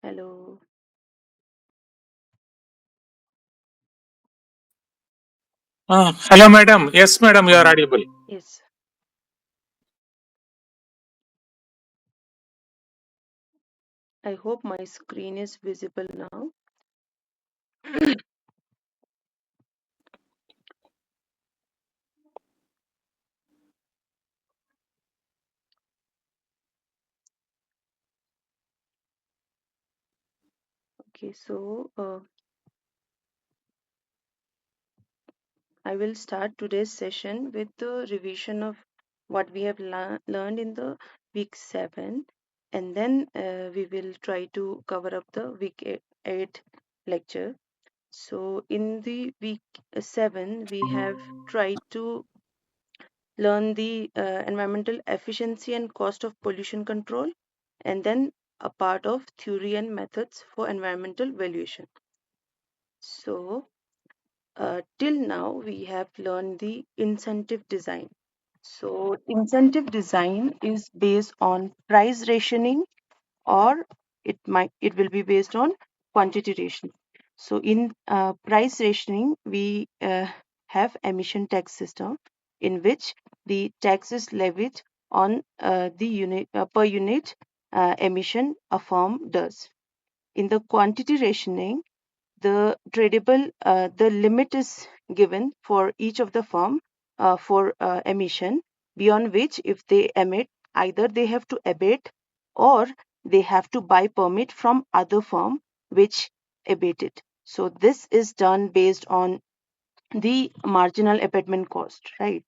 Hello. Hello, madam. Yes, madam, you are audible. Yes, I hope my screen is visible now. Okay, I will start today's session with the revision of what we have learned in the week 7, and then we will try to cover up the week 8 lecture. So, in the week 7, we have tried to learn the environmental efficiency and cost of pollution control, and then a part of theory and methods for environmental valuation. So, till now, we have learned the incentive design. So, incentive design is based on price rationing, or it will be based on quantity rationing. So, in price rationing, we have emission tax system in which the tax is levied on the unit per unit emission a firm does. In the quantity rationing, the limit is given for each of the firm for emission, beyond which if they emit, either they have to abate or they have to buy permit from other firm which abate it. So this is done based on the marginal abatement cost, right?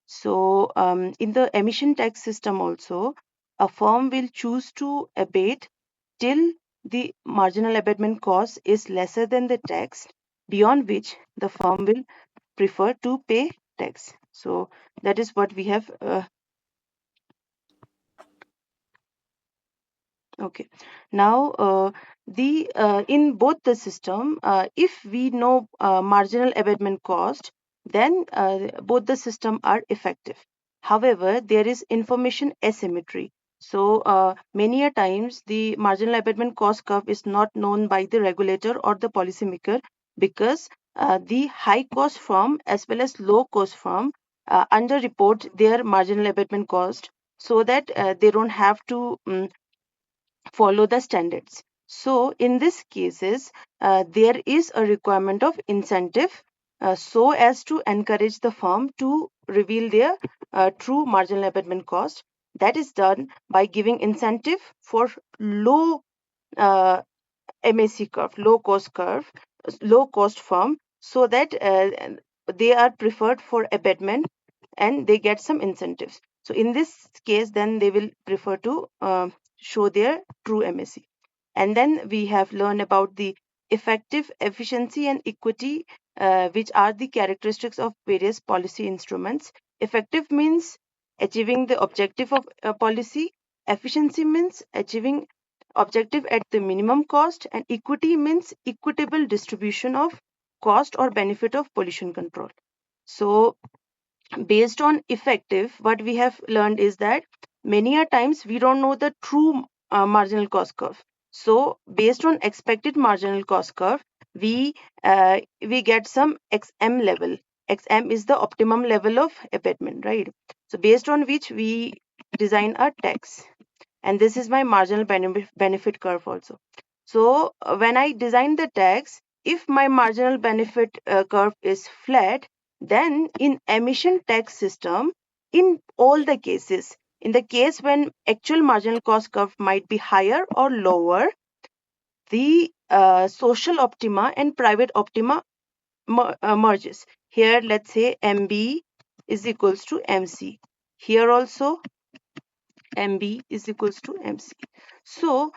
So in the emission tax system also, a firm will choose to abate till the marginal abatement cost is lesser than the tax, beyond which the firm will prefer to pay tax. So that is what we have. Okay. Now, the in both the system, if we know marginal abatement cost, then both the system are effective. However, there is information asymmetry. So many a times the marginal abatement cost curve is not known by the regulator or the policymaker because the high cost firm as well as low cost firm underreport their marginal abatement cost so that they don't have to follow the standards. So, in these cases, there is a requirement of incentive so as to encourage the firm to reveal their true marginal abatement cost. That is done by giving incentive for low uh, MAC curve, low cost firm, so that they are preferred for abatement and they get some incentives. So in this case, then they will prefer to show their true MAC. And then we have learned about the effective, efficiency, and equity, which are the characteristics of various policy instruments. Effective means achieving the objective of a policy. Efficiency means achieving objective at the minimum cost, and equity means equitable distribution of cost or benefit of pollution control. So based on effective, what we have learned is that many a times we don't know the true marginal cost curve. So based on expected marginal cost curve, we get some xm level. Xm is the optimum level of abatement, right? So based on which we design a tax, and this is my marginal benefit curve also. So when I design the tax, if my marginal benefit curve is flat, then in emission tax system, in all the cases, in the case when actual marginal cost curve might be higher or lower, the social optima and private optima merges. Here, let's say MB is equals to MC. Here also MB is equals to MC. So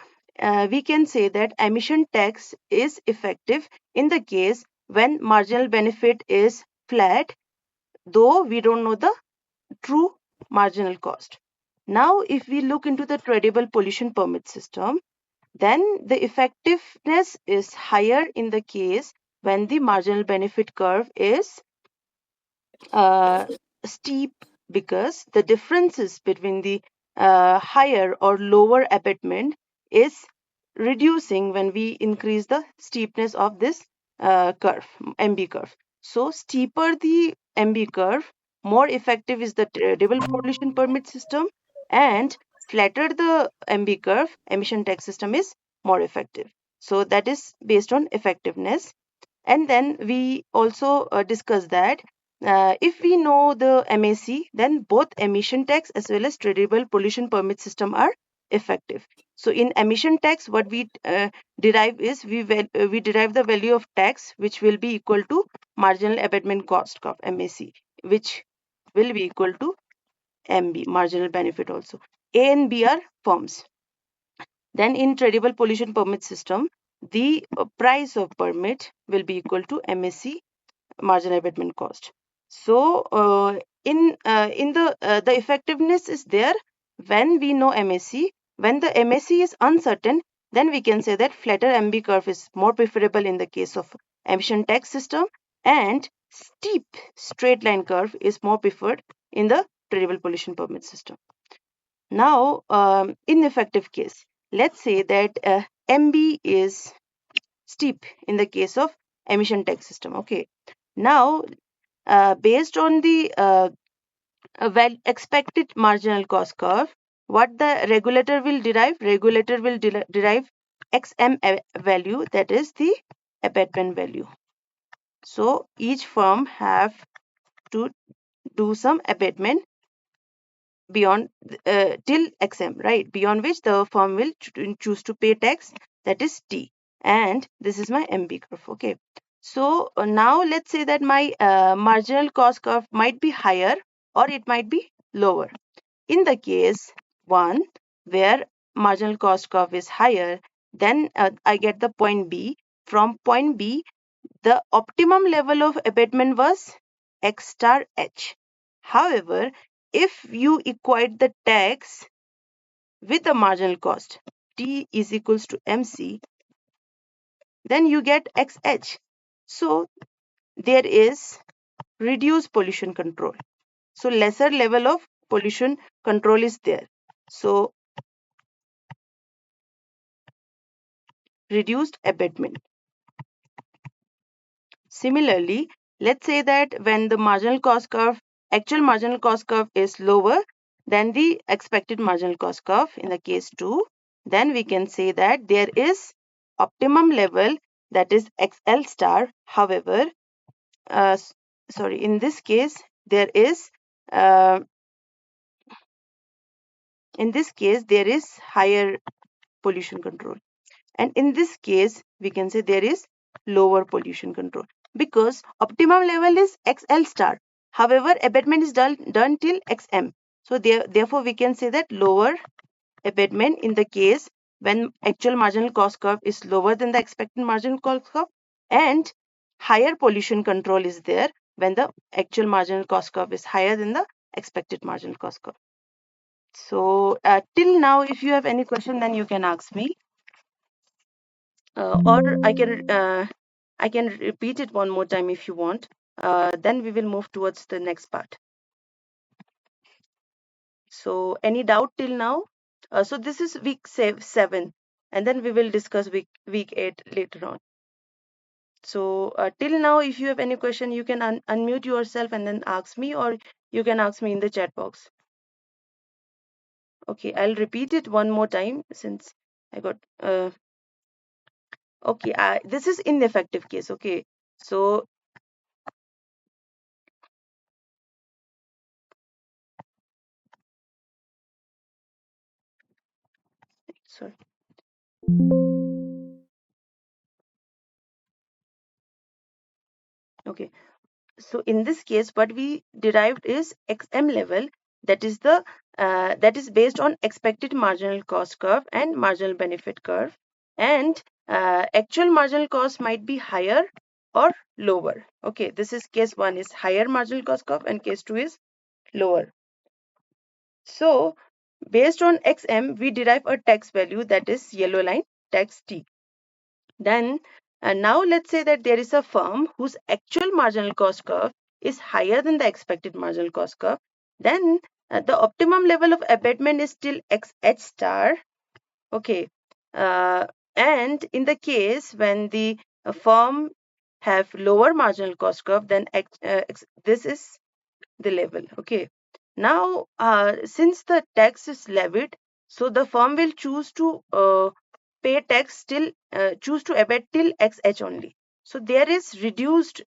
we can say that emission tax is effective in the case when marginal benefit is flat, though we don't know the true marginal cost. Now, if we look into the tradable pollution permit system, then the effectiveness is higher in the case when the marginal benefit curve is uh, steep, because the differences between the higher or lower abatement is reducing when we increase the steepness of this curve, MB curve. So steeper the MB curve, more effective is the tradable pollution permit system, and flatter the MB curve, emission tax system is more effective. So that is based on effectiveness. And then we also discuss that if we know the MAC, then both emission tax as well as tradable pollution permit system are effective. So in emission tax, what we derive is we derive the value of tax which will be equal to marginal abatement cost of MAC, which will be equal to MB, marginal benefit also. A and B are firms. Then in tradable pollution permit system, the price of permit will be equal to MAC, marginal abatement cost. So in the effectiveness is there when we know MAC. When the MAC is uncertain, then we can say that flatter MB curve is more preferable in the case of emission tax system, and steep straight line curve is more preferred in the tradable pollution permit system. Now, in effective case, let's say that MB is steep in the case of emission tax system. Okay. Now, based on the expected marginal cost curve, what the regulator will derive? Regulator will derive XM value, that is the abatement value. So each firm have to do some abatement beyond till XM, right? Beyond which the firm will choose to pay tax, that is T. And this is my MB curve. Okay. So now let's say that my marginal cost curve might be higher or it might be lower. In the case 1, where marginal cost curve is higher, then I get the point B. From point B, the optimum level of abatement was X star H. However, if you equate the tax with the marginal cost, T is equals to MC, then you get XH. So there is reduced pollution control. So lesser level of pollution control is there. So reduced abatement. Similarly, let's say that when the marginal cost curve, actual marginal cost curve is lower than the expected marginal cost curve in the case 2, then we can say that there is optimum level, that is XL star. However, uh, sorry, in this case, there is uh, higher pollution control. And in this case, we can say there is lower pollution control because optimum level is XL star. However, abatement is done till XM. So therefore, we can say that lower abatement in the case when actual marginal cost curve is lower than the expected marginal cost curve, and higher pollution control is there when the actual marginal cost curve is higher than the expected marginal cost curve. So till now, if you have any question, then you can ask me. Or I can repeat it one more time if you want. Then we will move towards the next part. So any doubt till now? So this is week 7, and then we will discuss week 8 later on. So till now, if you have any question, you can unmute yourself and then ask me, or you can ask me in the chat box. Okay, I'll repeat it one more time since I got okay. This is ineffective case. Okay, so sorry. Okay. So in this case, what we derived is XM level, that is the that is based on expected marginal cost curve and marginal benefit curve, and actual marginal cost might be higher or lower. Okay, this is case 1 is higher marginal cost curve and case 2 is lower. So based on XM, we derive a tax value, that is yellow line, tax T. Then now let's say that there is a firm whose actual marginal cost curve is higher than the expected marginal cost curve. Then the optimum level of abatement is still XH star. Okay. And in the case when the firm have lower marginal cost curve, then this is the level. Okay. Now, since the tax is levied, so the firm will choose to pay tax till choose to abate till XH only. So there is reduced.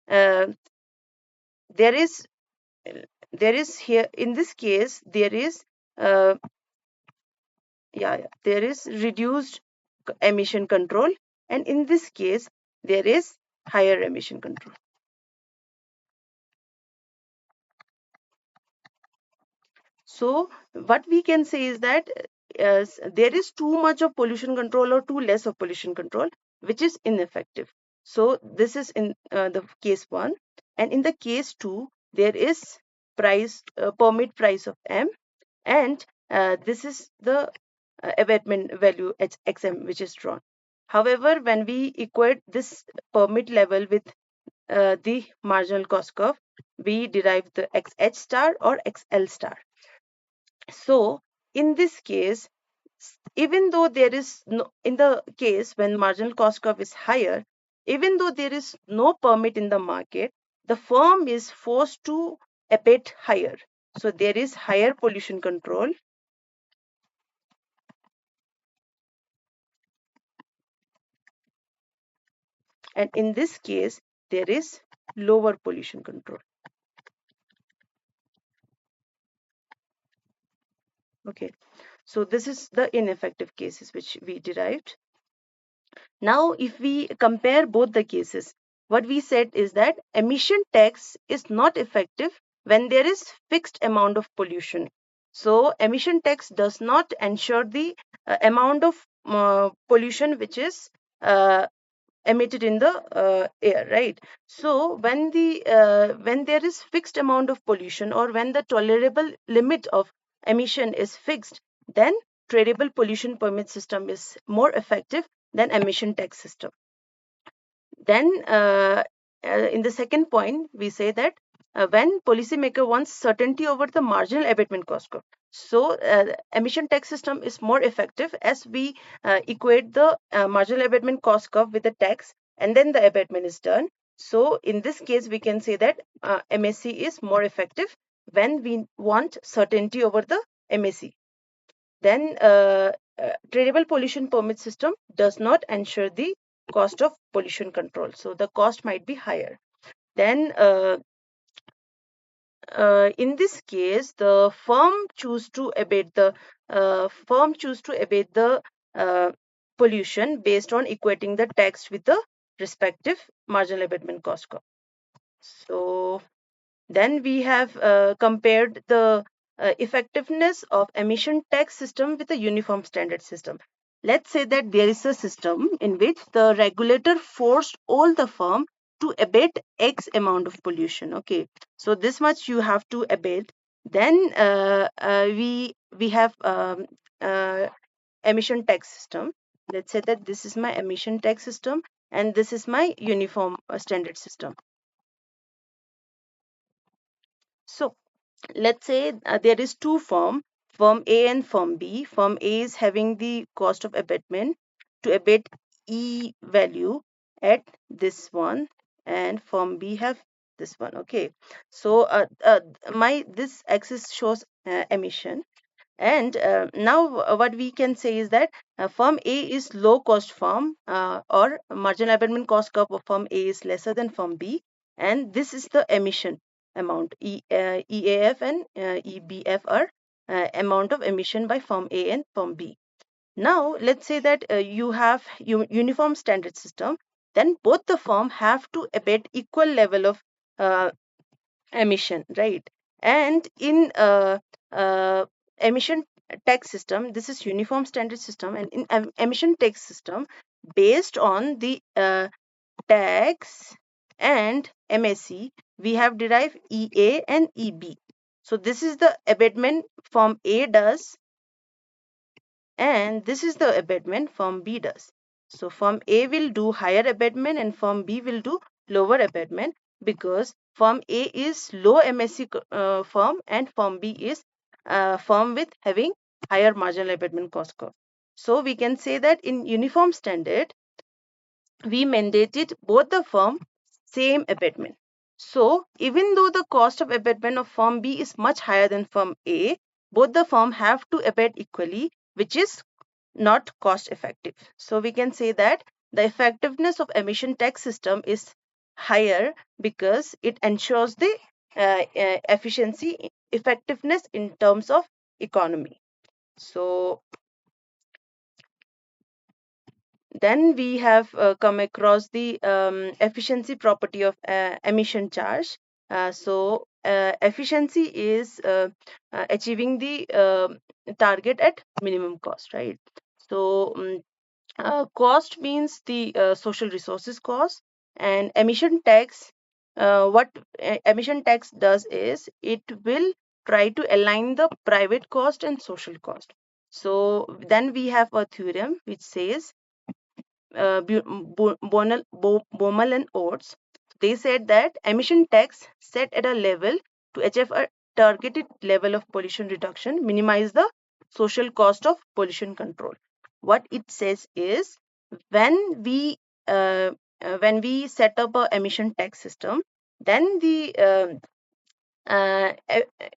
Uh, there is there is here in this case there is uh, yeah, there is reduced emission control, and in this case there is higher emission control. So what we can say is that there is too much of pollution control or too less of pollution control, which is ineffective. So this is in the case one, and in the case two, there is price permit price of M, and this is the abatement value XM which is drawn. However, when we equate this permit level with the marginal cost curve, we derive the XH star or XL star. So in this case, even though there is no, in the case when marginal cost curve is higher, even though there is no permit in the market, the firm is forced to abate higher. So there is higher pollution control, and in this case there is lower pollution control. Okay, so this is the ineffective cases which we derived. Now, if we compare both the cases, what we said is that emission tax is not effective when there is fixed amount of pollution. So, emission tax does not ensure the amount of pollution which is emitted in the air, right? So, when there is fixed amount of pollution, or when the tolerable limit of emission is fixed, then tradable pollution permit system is more effective than emission tax system. Then, in the second point, we say that when policymaker wants certainty over the marginal abatement cost curve, so emission tax system is more effective as we equate the marginal abatement cost curve with the tax, and then the abatement is done. So in this case, we can say that MAC is more effective when we want certainty over the MAC. Then tradable pollution permit system does not ensure the cost of pollution control, so the cost might be higher. Then in this case the firm choose to abate the uh, pollution based on equating the tax with the respective marginal abatement cost curve. So then we have compared the effectiveness of emission tax system with a uniform standard system. Let's say that there is a system in which the regulator forced all the firm to abate X amount of pollution. Okay, so this much you have to abate. Then we have emission tax system. Let's say that this is my emission tax system and this is my uniform standard system. So let's say there is two firm A and firm B. Firm A is having the cost of abatement to abate E value at this one, and firm B have this one. Okay, so my this axis shows emission, and now what we can say is that firm A is low cost firm, or marginal abatement cost curve of firm A is lesser than firm B, and this is the emission amount. EAF and EBF are amount of emission by firm A and firm B. Now let's say that you have uniform standard system, then both the firm have to abate equal level of uh, emission, right? And in emission tax system, this is uniform standard system, and in emission tax system, based on the tax and MSC, we have derived EA and EB. So this is the abatement firm A does, and this is the abatement firm B does. So firm A will do higher abatement and firm B will do lower abatement, because firm A is low MSC firm and firm B is firm with having higher marginal abatement cost curve. So we can say that in uniform standard, we mandated both the firm same abatement. So even though the cost of abatement of firm B is much higher than firm A, both the firm have to abate equally, which is not cost effective. So we can say that the effectiveness of emission tax system is higher because it ensures the efficiency effectiveness in terms of economy. So then we have come across the efficiency property of emission charge. Efficiency is achieving the target at minimum cost, right? So cost means the social resources cost, and emission tax. What emission tax does is it will try to align the private cost and social cost. So then we have a theorem which says Baumol and Oates, they said that emission tax set at a level to achieve a targeted level of pollution reduction, minimize the social cost of pollution control. What it says is when we when we set up a emission tax system, then the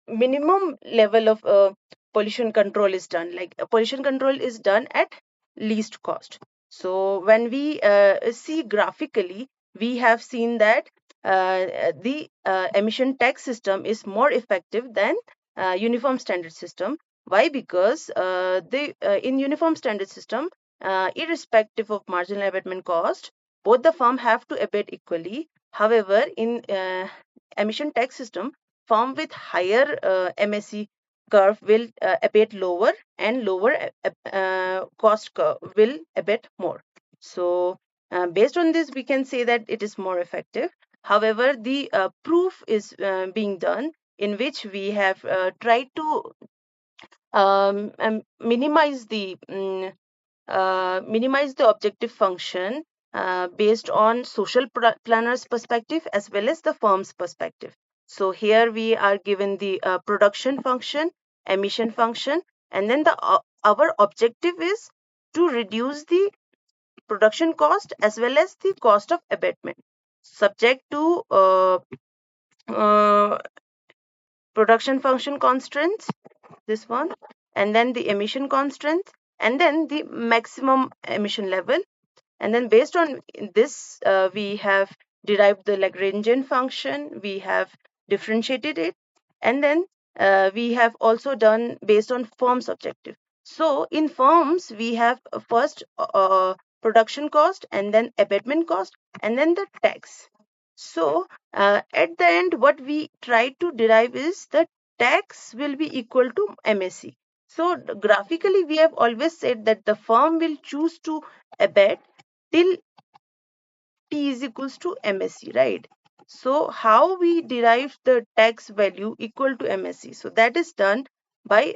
minimum level of pollution control is done. Like pollution control is done at least cost. So when we see graphically, we have seen that the emission tax system is more effective than uniform standard system. Why? Because the in uniform standard system, irrespective of marginal abatement cost, both the firm have to abate equally. However, in emission tax system, firm with higher MSE curve will abate lower, and lower cost curve will abate more. So based on this, we can say that it is more effective. However, the proof is being done, in which we have tried to minimize the objective function based on social planners perspective as well as the firm's perspective. So here we are given the production function, emission function, and then our objective is to reduce the production cost as well as the cost of abatement, subject to uh, production function constraints, this one, and then the emission constraints, and then the maximum emission level. And then based on this, we have derived the Lagrangian function, we have differentiated it, and then we have also done based on firm's objective. So in firms, we have first production cost, and then abatement cost, and then the tax. So at the end, what we try to derive is the tax will be equal to MSC. So graphically, we have always said that the firm will choose to abate till T is equals to MSC, right? So how we derive the tax value equal to MSC? So that is done by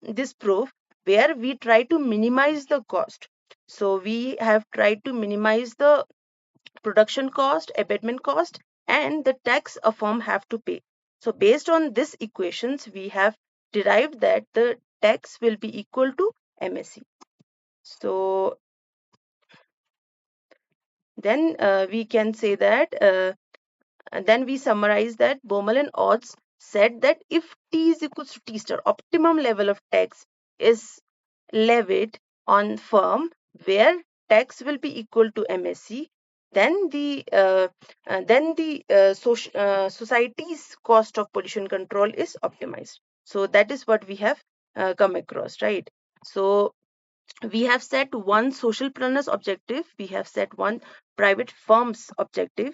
this proof, where we try to minimize the cost. So we have tried to minimize the production cost, abatement cost, and the tax a firm have to pay. So based on these equations, we have derived that the tax will be equal to MSC. So then we can say that and then we summarize that Baumol and Oates said that if T is equals to T star, optimum level of tax is levied on firm where tax will be equal to MSC, then the society's cost of pollution control is optimized. So that is what we have come across, right? So we have set one social planner's objective, we have set one private firm's objective,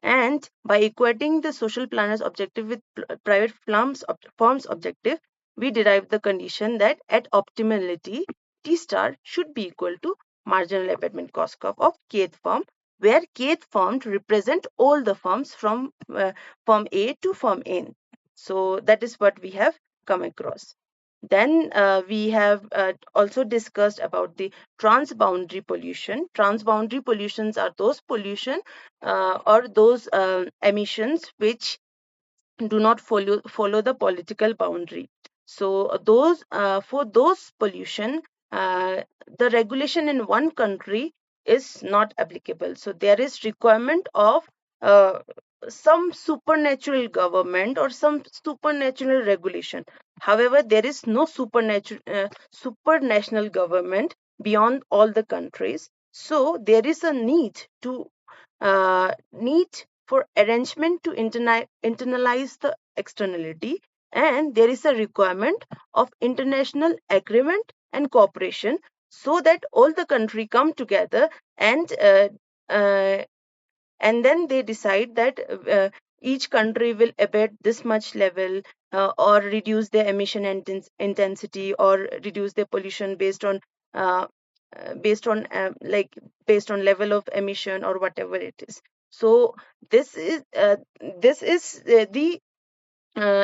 and by equating the social planner's objective with private firm's objective, we derive the condition that at optimality, T star should be equal to marginal abatement cost curve of kth firm, where kth firm represent all the firms from firm A to firm N. So that is what we have come across. Then we have also discussed about the transboundary pollution. Transboundary pollutions are those pollution or those emissions which do not follow the political boundary. So those for those pollution, the regulation in one country is not applicable. So there is requirement of uh, some supernatural government or some supernatural regulation. However, there is no supranational government beyond all the countries. So there is a need for arrangement to internalize the externality, and there is a requirement of international agreement and cooperation, so that all the country come together and uh, and then they decide that each country will abate this much level, or reduce their emission intensity, or reduce their pollution uh, based on based on level of emission or whatever it is. So this is uh, this is the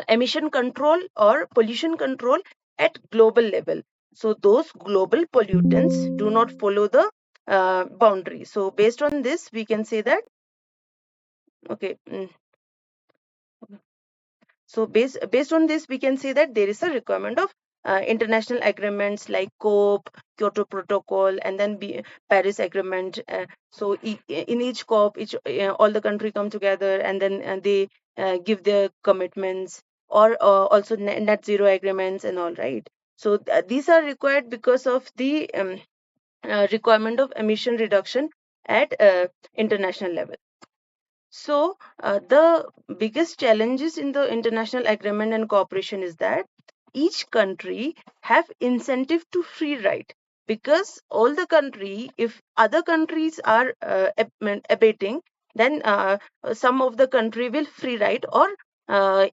emission control or pollution control at global level. So those global pollutants do not follow the boundary. So based on this we can say that, okay. So based on this, we can say that there is a requirement of international agreements like COP, Kyoto Protocol, and then Paris Agreement. So in each COP, all the country come together, and then they give their commitments, or also net zero agreements and all, right. So these are required because of the requirement of emission reduction at international level. So, the biggest challenges in the international agreement and cooperation is that each country have incentive to free ride, because all the country, if other countries are abating, then some of the country will free ride or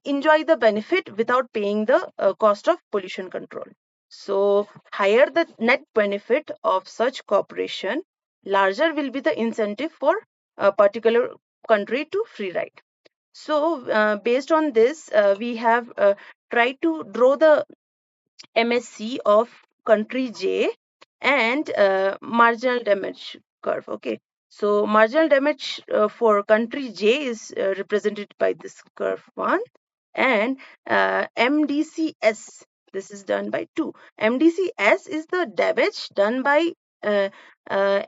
enjoy the benefit without paying the cost of pollution control. So, higher the net benefit of such cooperation, larger will be the incentive for a particular country to free ride. So, based on this, we have tried to draw the MSC of country J and marginal damage curve. Okay, so marginal damage for country J is represented by this curve 1, and MDCS, this is done by 2. MDCS is the damage done by uh,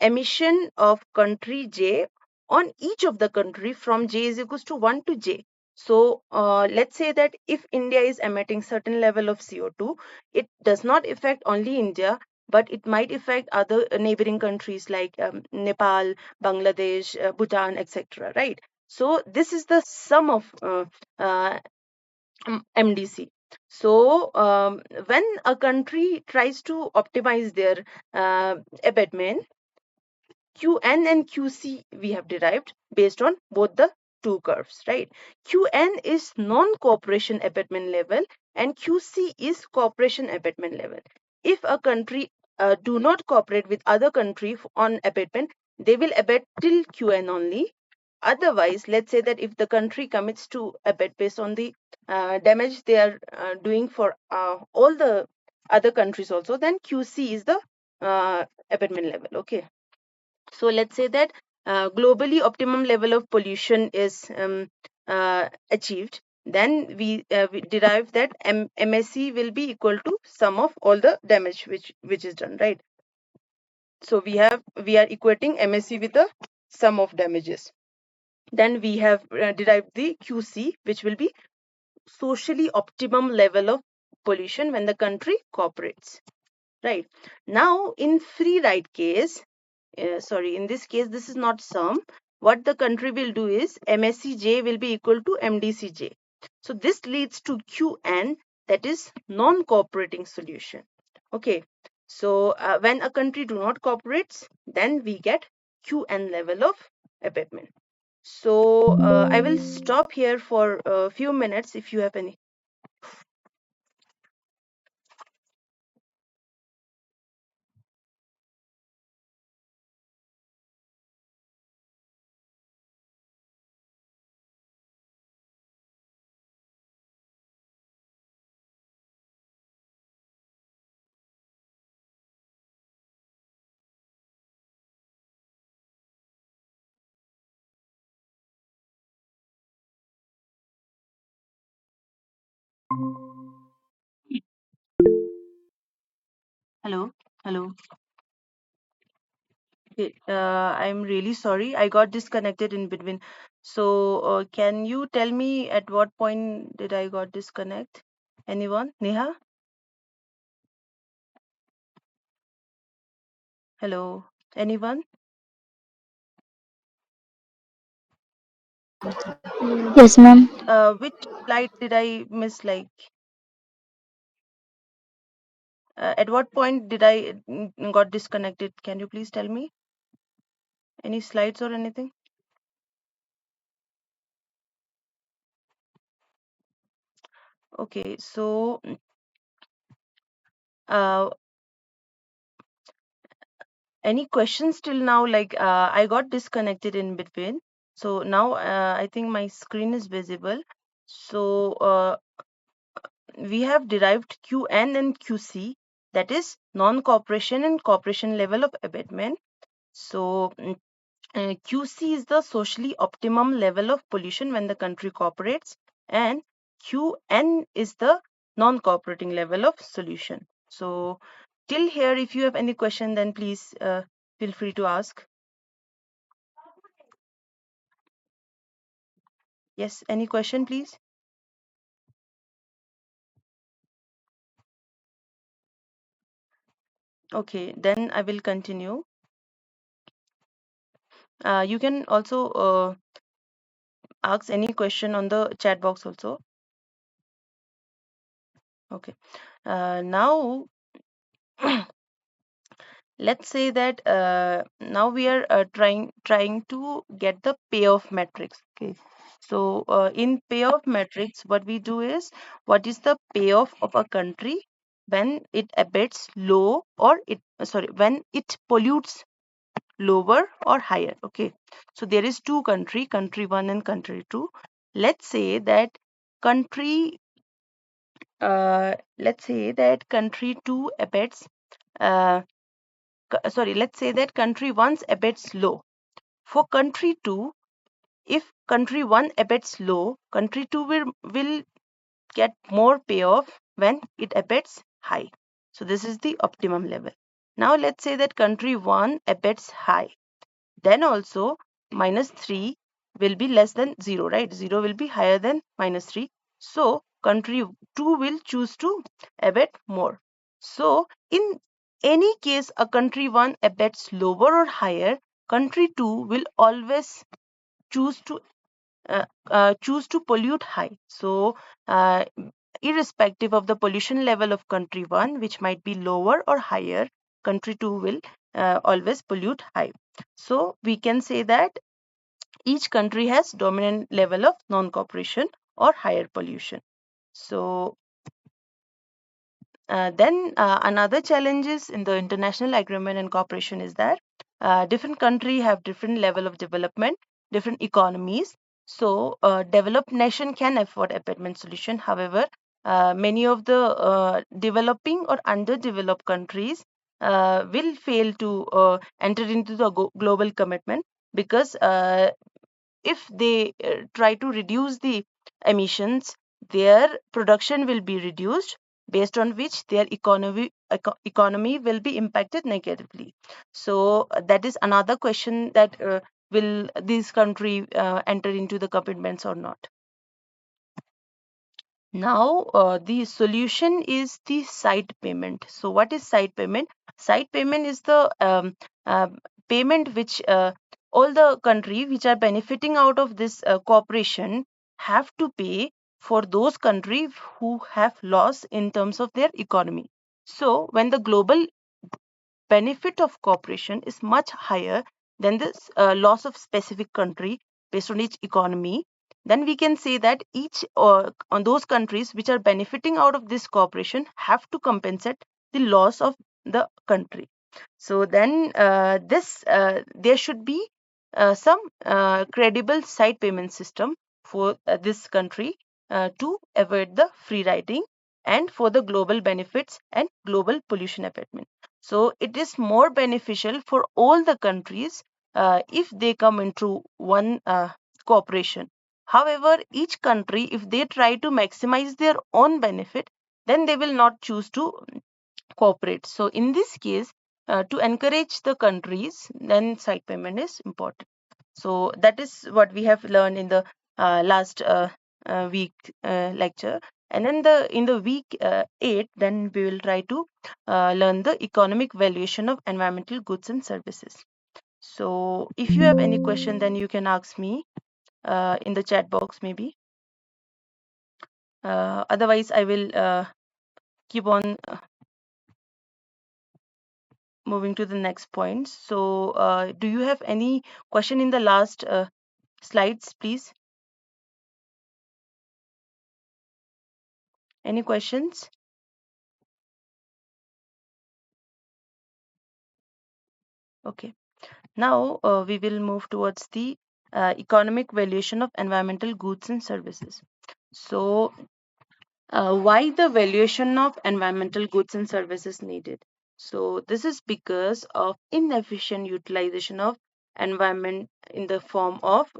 emission of country J on each of the country from J is equals to 1 to J. So let's say that if India is emitting certain level of CO2, it does not affect only India, but it might affect other neighboring countries like Nepal, Bangladesh, Bhutan, etc. Right? So this is the sum of uh, MDC. So when a country tries to optimize their abatement, Qn and Qc we have derived based on both the two curves, right? Qn is non-cooperation abatement level and Qc is cooperation abatement level. If a country do not cooperate with other country on abatement, they will abate till Qn only. Otherwise, let's say that if the country commits to abate based on the damage they are doing for all the other countries also, then Qc is the abatement level. Okay, so let's say that globally optimum level of pollution is achieved. Then we derive that MSC will be equal to sum of all the damage which is done, right? So we are equating MSC with the sum of damages. Then we have derived the QC, which will be socially optimum level of pollution when the country cooperates. Right. Now, in free ride case, sorry, in this case, this is not sum. What the country will do is MSCJ will be equal to MDCJ. So this leads to QN, that is non-cooperating solution. Okay. So when a country do not cooperates, then we get QN level of abatement. So I will stop here for a few minutes if you have any. Hello, hello. Okay, I'm really sorry. I got disconnected in between. So, can you tell me at what point did I got disconnect? Anyone? Neha? Hello? Anyone? Yes, ma'am. Which slide did I miss? Like, at what point did I got disconnected? Can you please tell me? Any slides or anything? Okay, so uh, any questions till now? Like, I got disconnected in between. So now I think my screen is visible. So we have derived QN and QC, that is non-cooperation and cooperation level of abatement. So QC is the socially optimum level of pollution when the country cooperates, and QN is the non-cooperating level of solution. So till here, if you have any question, then please feel free to ask. Yes, any question, please? Okay, then I will continue. You can also ask any question on the chat box also. Okay. Now, let's say that now we are trying to get the payoff matrix. Okay. So in payoff matrix, what we do is, what is the payoff of a country when it abates low, or it sorry, when it pollutes lower or higher. Okay. So there is two country one and country two. Let's say that country let's say that country two abates uh, sorry, let's say that country one's abates low. For country two, if country one abates low, country two will get more payoff when it abates high. So this is the optimum level. Now let's say that country one abates high. Then also minus 3 will be less than 0, right? 0 will be higher than minus 3. So country 2 will choose to abet more. So in any case, a country 1 abets lower or higher, country 2 will always choose to choose to pollute high. So uh, irrespective of the pollution level of country 1, which might be lower or higher, country 2 will always pollute high. So we can say that each country has dominant level of non-cooperation or higher pollution. So then another challenges in the international agreement and cooperation is that different country have different level of development, different economies. So developed nation can afford abatement solution. However, many of the developing or underdeveloped countries will fail to enter into the global commitment, because if they try to reduce the emissions, their production will be reduced, based on which their economy will be impacted negatively. So that is another question, that will this country enter into the commitments or not. Now, the solution is the side payment. So, what is side payment? Side payment is the payment which all the country which are benefiting out of this cooperation have to pay for those countries who have loss in terms of their economy. So, when the global benefit of cooperation is much higher than the loss of specific country based on each economy, then we can say that each on those countries which are benefiting out of this cooperation have to compensate the loss of the country. So then this there should be some credible side payment system for this country to avoid the free riding and for the global benefits and global pollution abatement. So it is more beneficial for all the countries if they come into one cooperation. However, each country, if they try to maximize their own benefit, then they will not choose to cooperate. So in this case, to encourage the countries, then side payment is important. So that is what we have learned in the last week lecture. And then in the week 8, then we will try to learn the economic valuation of environmental goods and services. So if you have any question, then you can ask me in the chat box maybe. Otherwise, I will keep on moving to the next point. So do you have any question in the last slides, please? Any questions? Okay. Now we will move towards the economic valuation of environmental goods and services. So why the valuation of environmental goods and services needed? So this is because of inefficient utilization of environment in the form of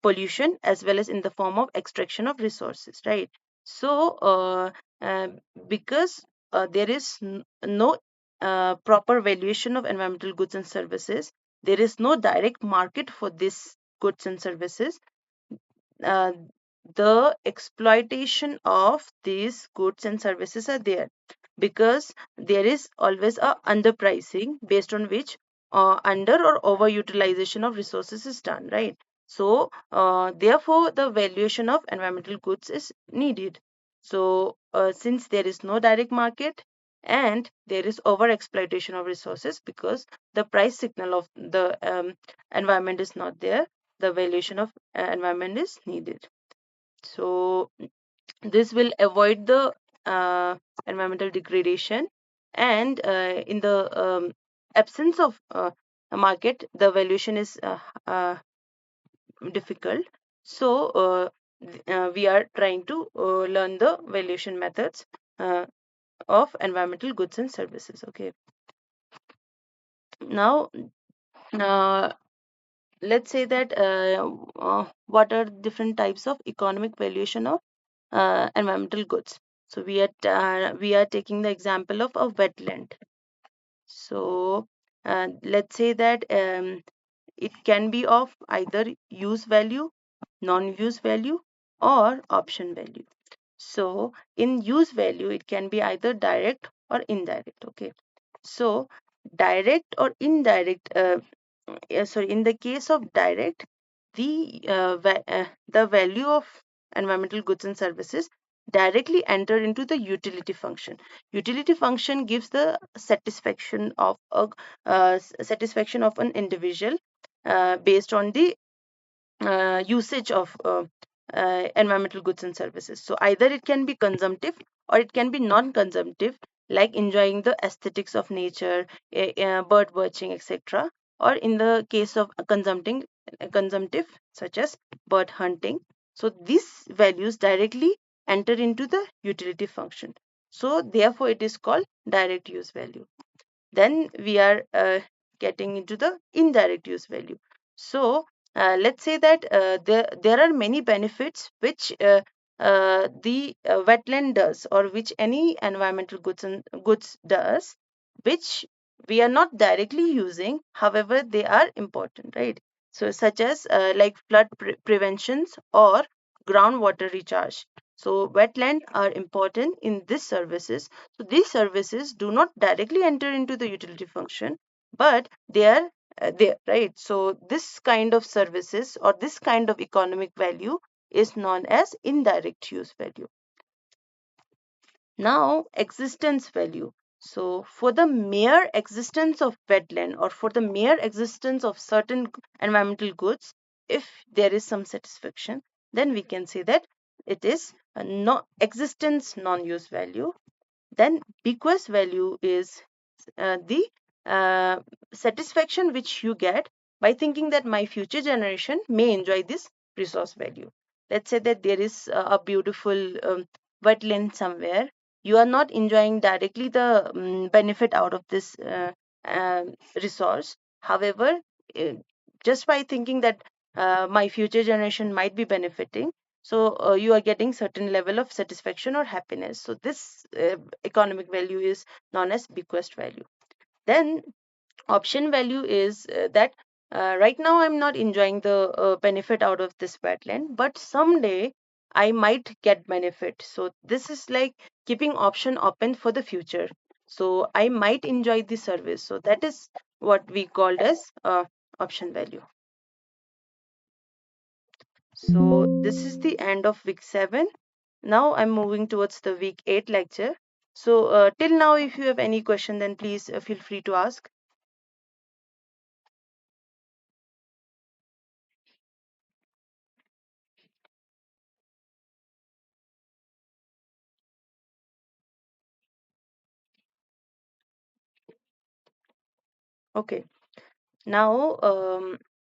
pollution as well as in the form of extraction of resources, right? So uh, because there is no proper valuation of environmental goods and services, there is no direct market for these goods and services. uh, the exploitation of these goods and services are there because there is always a underpricing based on which under or overutilization of resources is done, right? So therefore the valuation of environmental goods is needed. So since there is no direct market and there is over exploitation of resources because the price signal of the environment is not there, the valuation of environment is needed. So this will avoid the environmental degradation, and in the absence of a market, the valuation is difficult. So we are trying to learn the valuation methods of environmental goods and services. Okay. Now uh, let's say that what are different types of economic valuation of environmental goods. So we are taking the example of a wetland. So let's say that it can be of either use value, non-use value, or option value. So in use value, it can be either direct or indirect. Okay. So direct or indirect, sorry, in the case of direct, the value of environmental goods and services directly enter into the utility function. Utility function gives the satisfaction of a satisfaction of an individual based on the usage of environmental goods and services. So either it can be consumptive or it can be non-consumptive, like enjoying the aesthetics of nature, bird watching, etc. Or in the case of consumptive, such as bird hunting. So these values directly enter into the utility function. So therefore, it is called direct use value. Then we are getting into the indirect use value. So let's say that there are many benefits which the wetland does, or which any environmental goods does, which we are not directly using, however they are important, right? So such as like flood preventions or groundwater recharge. So wetland are important in these services. So these services do not directly enter into the utility function, but they are there, right? So this kind of services or this kind of economic value is known as indirect use value. Now, existence value. So for the mere existence of wetland or for the mere existence of certain environmental goods, if there is some satisfaction, then we can say that it is a no existence non-use value. Then bequest value is the uh, satisfaction which you get by thinking that my future generation may enjoy this resource value. Let's say that there is a beautiful wetland somewhere. You are not enjoying directly the benefit out of this resource. However, uh, just by thinking that my future generation might be benefiting, So you are getting certain level of satisfaction or happiness. So this economic value is known as bequest value. Then option value is that right now I'm not enjoying the benefit out of this wetland, but someday I might get benefit. So this is like keeping option open for the future. So I might enjoy the service. So that is what we called as option value. So this is the end of week 7. Now I'm moving towards the week 8 lecture. So till now, if you have any question, then please feel free to ask. Okay. Now,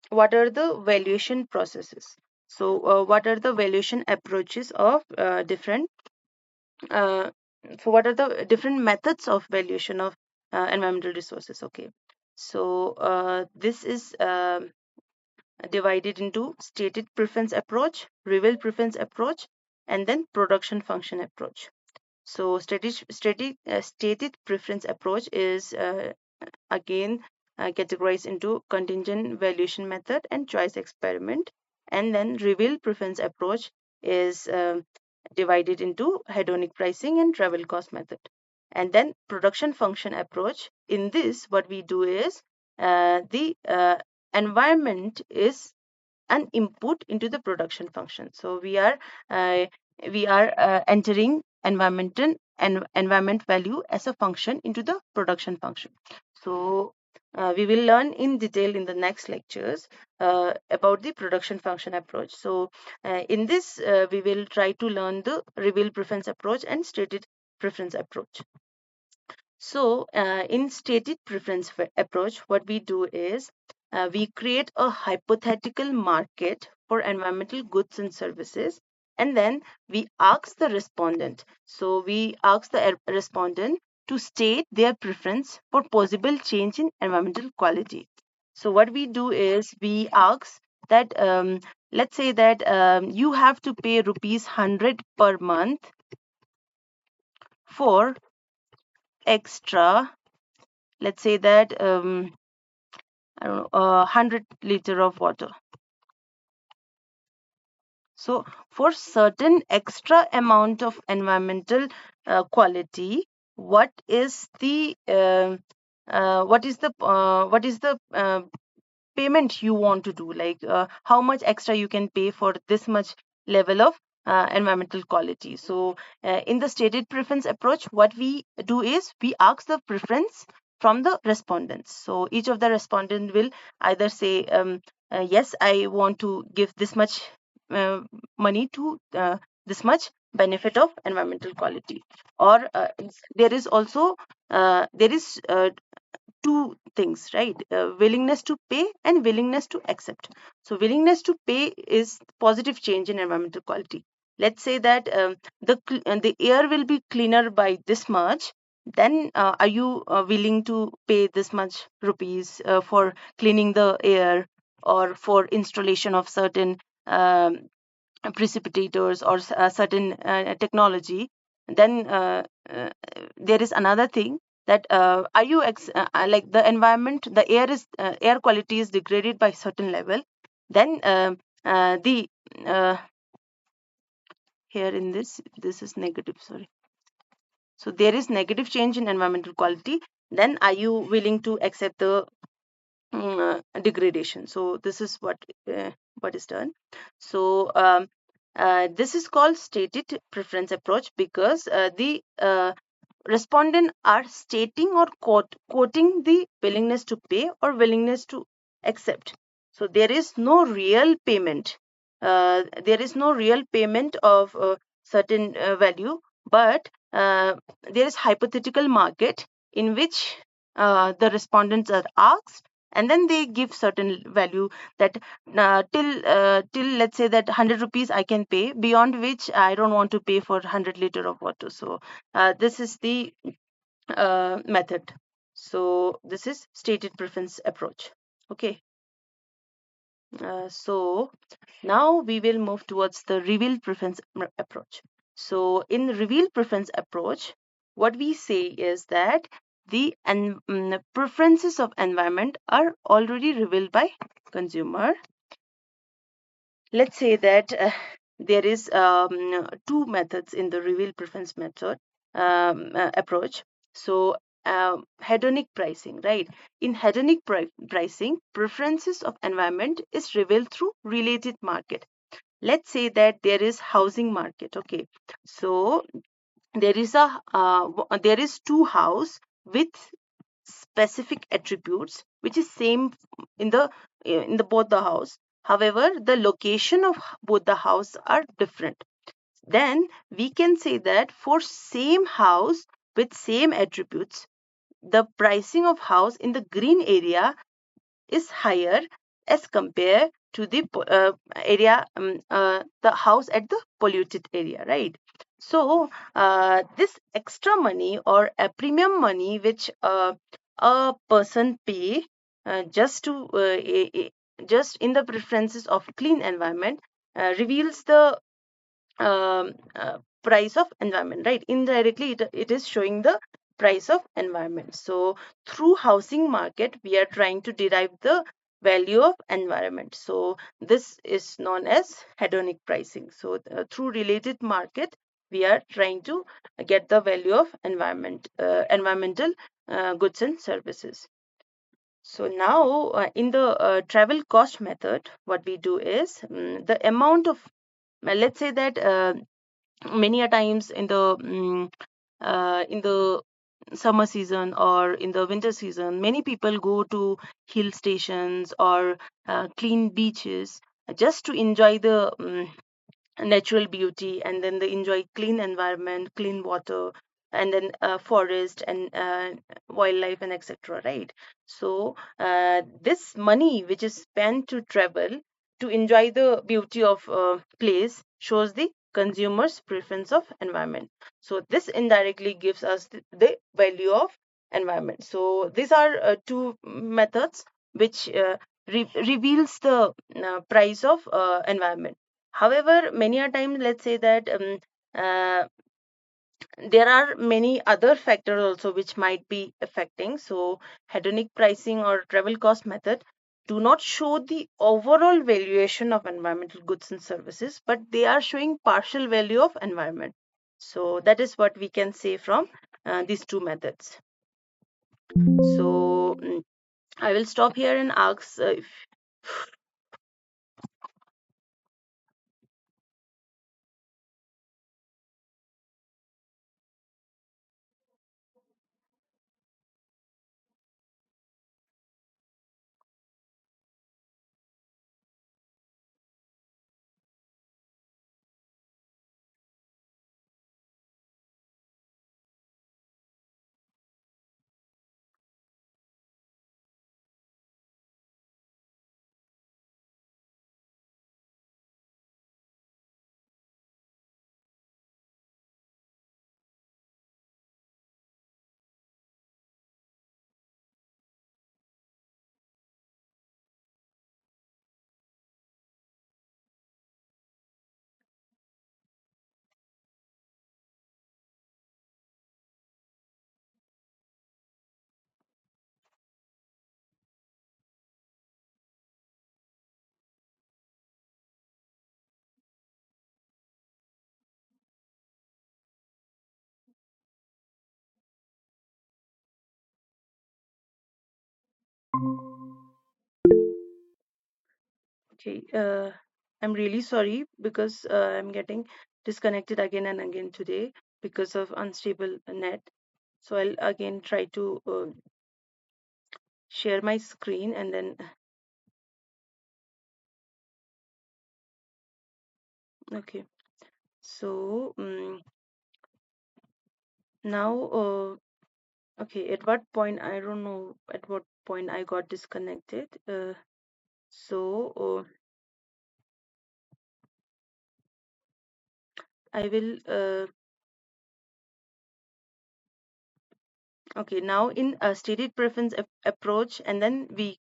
what are the valuation processes? So, what are the valuation approaches of different? Uh, so, what are the different methods of valuation of environmental resources? Okay. So, this is divided into stated preference approach, revealed preference approach, and then production function approach. So, stated preference approach is again categorized into contingent valuation method and choice experiment, and then reveal preference approach is divided into hedonic pricing and travel cost method. And then production function approach, in this what we do is the environment is an input into the production function. So uh, we are entering environment value as a function into the production function. So we will learn in detail in the next lectures about the production function approach. So in this we will try to learn the reveal preference approach and stated preference approach. So, in stated preference approach, what we do is we create a hypothetical market for environmental goods and services, and then we ask the respondent. So, we ask the respondent to state their preference for possible change in environmental quality. So, what we do is we ask that let's say that you have to pay rupees 100 per month for extra, let's say that I don't know, 100 liter of water. So for certain extra amount of environmental quality, what is the payment you want to do, like how much extra you can pay for this much level of environmental quality. So in the stated preference approach, what we do is we ask the preference from the respondents. So each of the respondent will either say yes, I want to give this much uh, money to this much benefit of environmental quality, or there is also there is two things, right? Willingness to pay and willingness to accept. So willingness to pay is positive change in environmental quality. Let's say that the air will be cleaner by this much, then are you willing to pay this much rupees for cleaning the air, or for installation of certain precipitators, or certain technology? Then there is another thing, that are you like the environment, the air is air quality is degraded by certain level, then the here in this is negative, sorry. So there is negative change in environmental quality, then are you willing to accept the degradation? So this is what is done. So this is called stated preference approach, because the respondent are stating or quoting the willingness to pay or willingness to accept. So there is no real payment. There is no real payment of certain value, but there is hypothetical market in which the respondents are asked, and then they give certain value, that till let's say that 100 rupees I can pay, beyond which I don't want to pay for 100 liter of water. So this is the method. So this is stated preference approach. Okay. So now we will move towards the reveal preference approach. So in reveal preference approach, what we say is that the preferences of environment are already revealed by consumer. Let's say that there is two methods in the reveal preference method approach. So hedonic pricing, right? In hedonic pricing, preferences of environment is revealed through related market. Let's say that there is housing market. Okay, so there is two house with specific attributes which is same in the both the house. However, the location of both the house are different. Then we can say that for same house with same attributes, the pricing of house in the green area is higher as compared to the area the house at the polluted area, right? So this extra money or a premium money which a person pay just to just in the preferences of clean environment reveals the price of environment, right? Indirectly it is showing the price of environment. So through housing market we are trying to derive the value of environment. So this is known as hedonic pricing. So through related market we are trying to get the value of environmental goods and services. So now in the travel cost method, what we do is the amount of let's say that many a times in the summer season or in the winter season, many people go to hill stations or clean beaches just to enjoy the natural beauty, and then they enjoy clean environment, clean water, and then forest and wildlife and etc., right? So this money which is spent to travel to enjoy the beauty of place shows the consumer's preference of environment. So this indirectly gives us the value of environment. So these are two methods which reveals the price of environment. However, many a time, let's say that uh, there are many other factors also which might be affecting. So, hedonic pricing or travel cost method do not show the overall valuation of environmental goods and services, but they are showing partial value of environment. So, that is what we can say from these two methods. So, I will stop here and ask if okay, I'm really sorry because I'm getting disconnected again and again today because of unstable net. So I'll again try to share my screen and then, okay. So now, okay, at what point, I don't know at what point I got disconnected. So I will, okay, now in a stated preference approach, and then we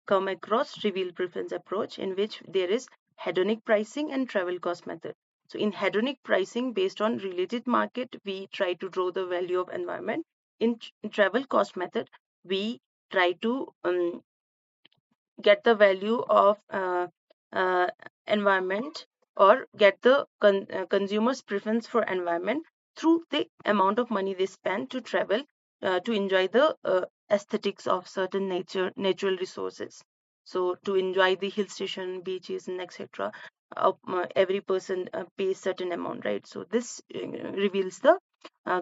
come across reveal preference approach, in which there is hedonic pricing and travel cost method. So in hedonic pricing, based on related market, we try to draw the value of environment. In travel cost method, we try to get the value of uh, environment, or get the consumer's preference for environment through the amount of money they spend to travel, to enjoy the aesthetics of certain natural resources. So to enjoy the hill station, beaches, and etc., every person pays certain amount, right? So this reveals the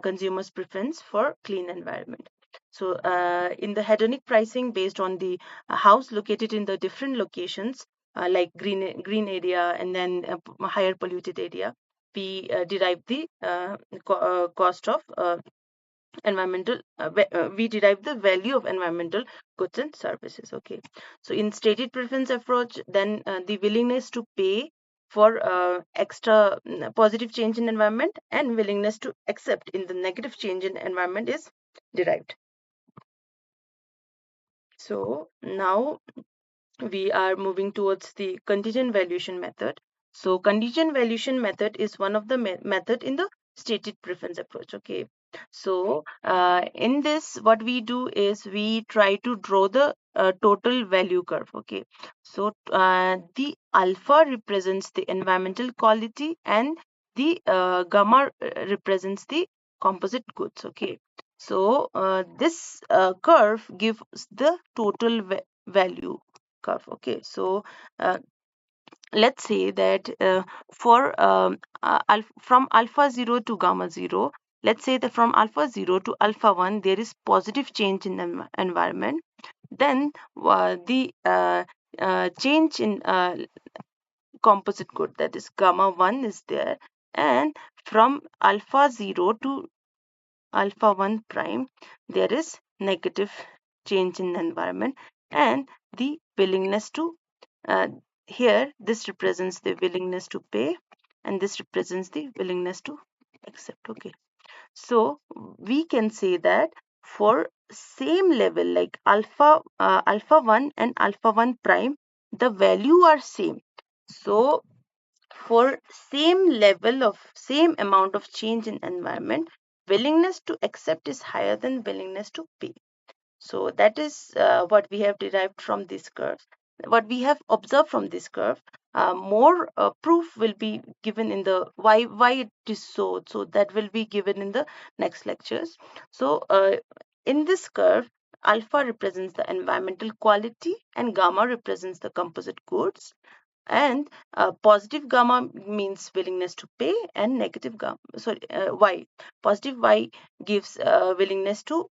consumer's preference for clean environment. So in the hedonic pricing, based on the house located in the different locations, like green area and then higher polluted area, we derive the cost of environmental we derive the value of environmental goods and services. Okay, so in stated preference approach, then the willingness to pay for extra positive change in environment and willingness to accept in the negative change in environment is derived. So now we are moving towards the contingent valuation method. So contingent valuation method is one of the method in the stated preference approach. Okay, so in this, what we do is we try to draw the total value curve. Okay, so the alpha represents the environmental quality, and the gamma represents the composite goods. Okay, so this curve gives the total value curve. Okay, so uh, let's say that for from alpha 0 to gamma 0, let's say that from alpha 0 to alpha 1 there is positive change in the environment. Then the change in composite good, that is gamma 1, is there. And from alpha 0 to alpha 1 prime, there is negative change in the environment. And the willingness to, uh, here this represents the willingness to pay, and this represents the willingness to accept. Okay, so we can say that for same level, like alpha 1 and alpha 1 prime, the value are same. So for same level of same amount of change in environment, willingness to accept is higher than willingness to pay. So that is what we have derived from this curve, what we have observed from this curve. More proof will be given in the why it is so, so that will be given in the next lectures. So in this curve, alpha represents the environmental quality and gamma represents the composite goods. And positive gamma means willingness to pay, and negative gamma, sorry, y, positive y gives willingness to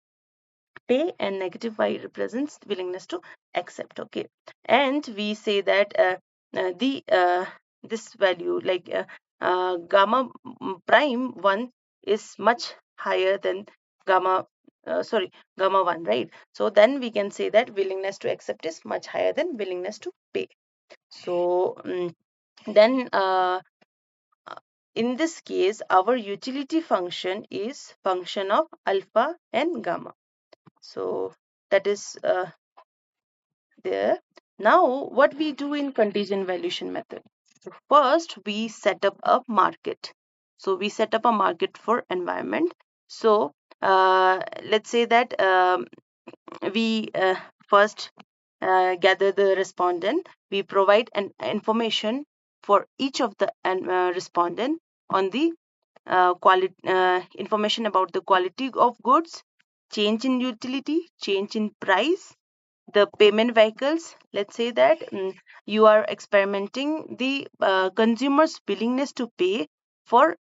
pay, and negative y represents willingness to accept. Okay, and we say that the this value, like gamma prime 1 is much higher than gamma sorry, gamma 1, right? So then we can say that willingness to accept is much higher than willingness to pay. So then in this case, our utility function is function of alpha and gamma. So that is there. Now what we do in contingent valuation method, first we set up a market. So we set up a market for environment. So let's say that we first gather the respondent. We provide an information for each of the respondent on the quality, information about the quality of goods, change in utility, change in price, the payment vehicles. Let's say that you are experimenting the consumer's willingness to pay for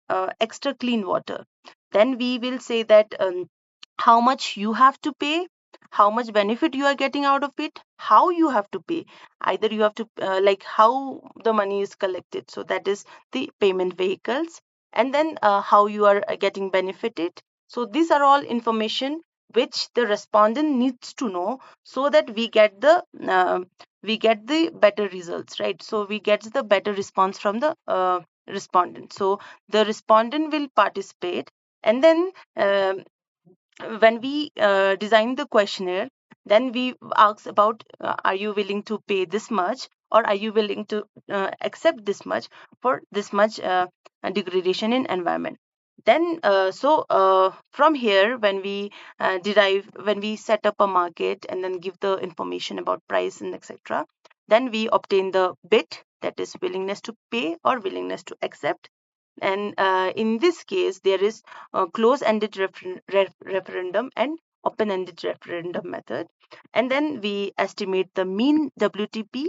extra clean water. Then we will say that how much you have to pay, how much benefit you are getting out of it, how you have to pay. Either you have to like how the money is collected, so that is the payment vehicles. And then how you are getting benefited. So these are all information which the respondent needs to know, so that we get the better results, right? So we get the better response from the respondent. So the respondent will participate. And then when we design the questionnaire, Then we ask about are you willing to pay this much, or are you willing to accept this much for this much degradation in environment. Then from here, when we when we set up a market and then give the information about price and etc., then we obtain the bid, that is willingness to pay or willingness to accept. And in this case, there is a close-ended referendum and open-ended referendum method. And then we estimate the mean WTP,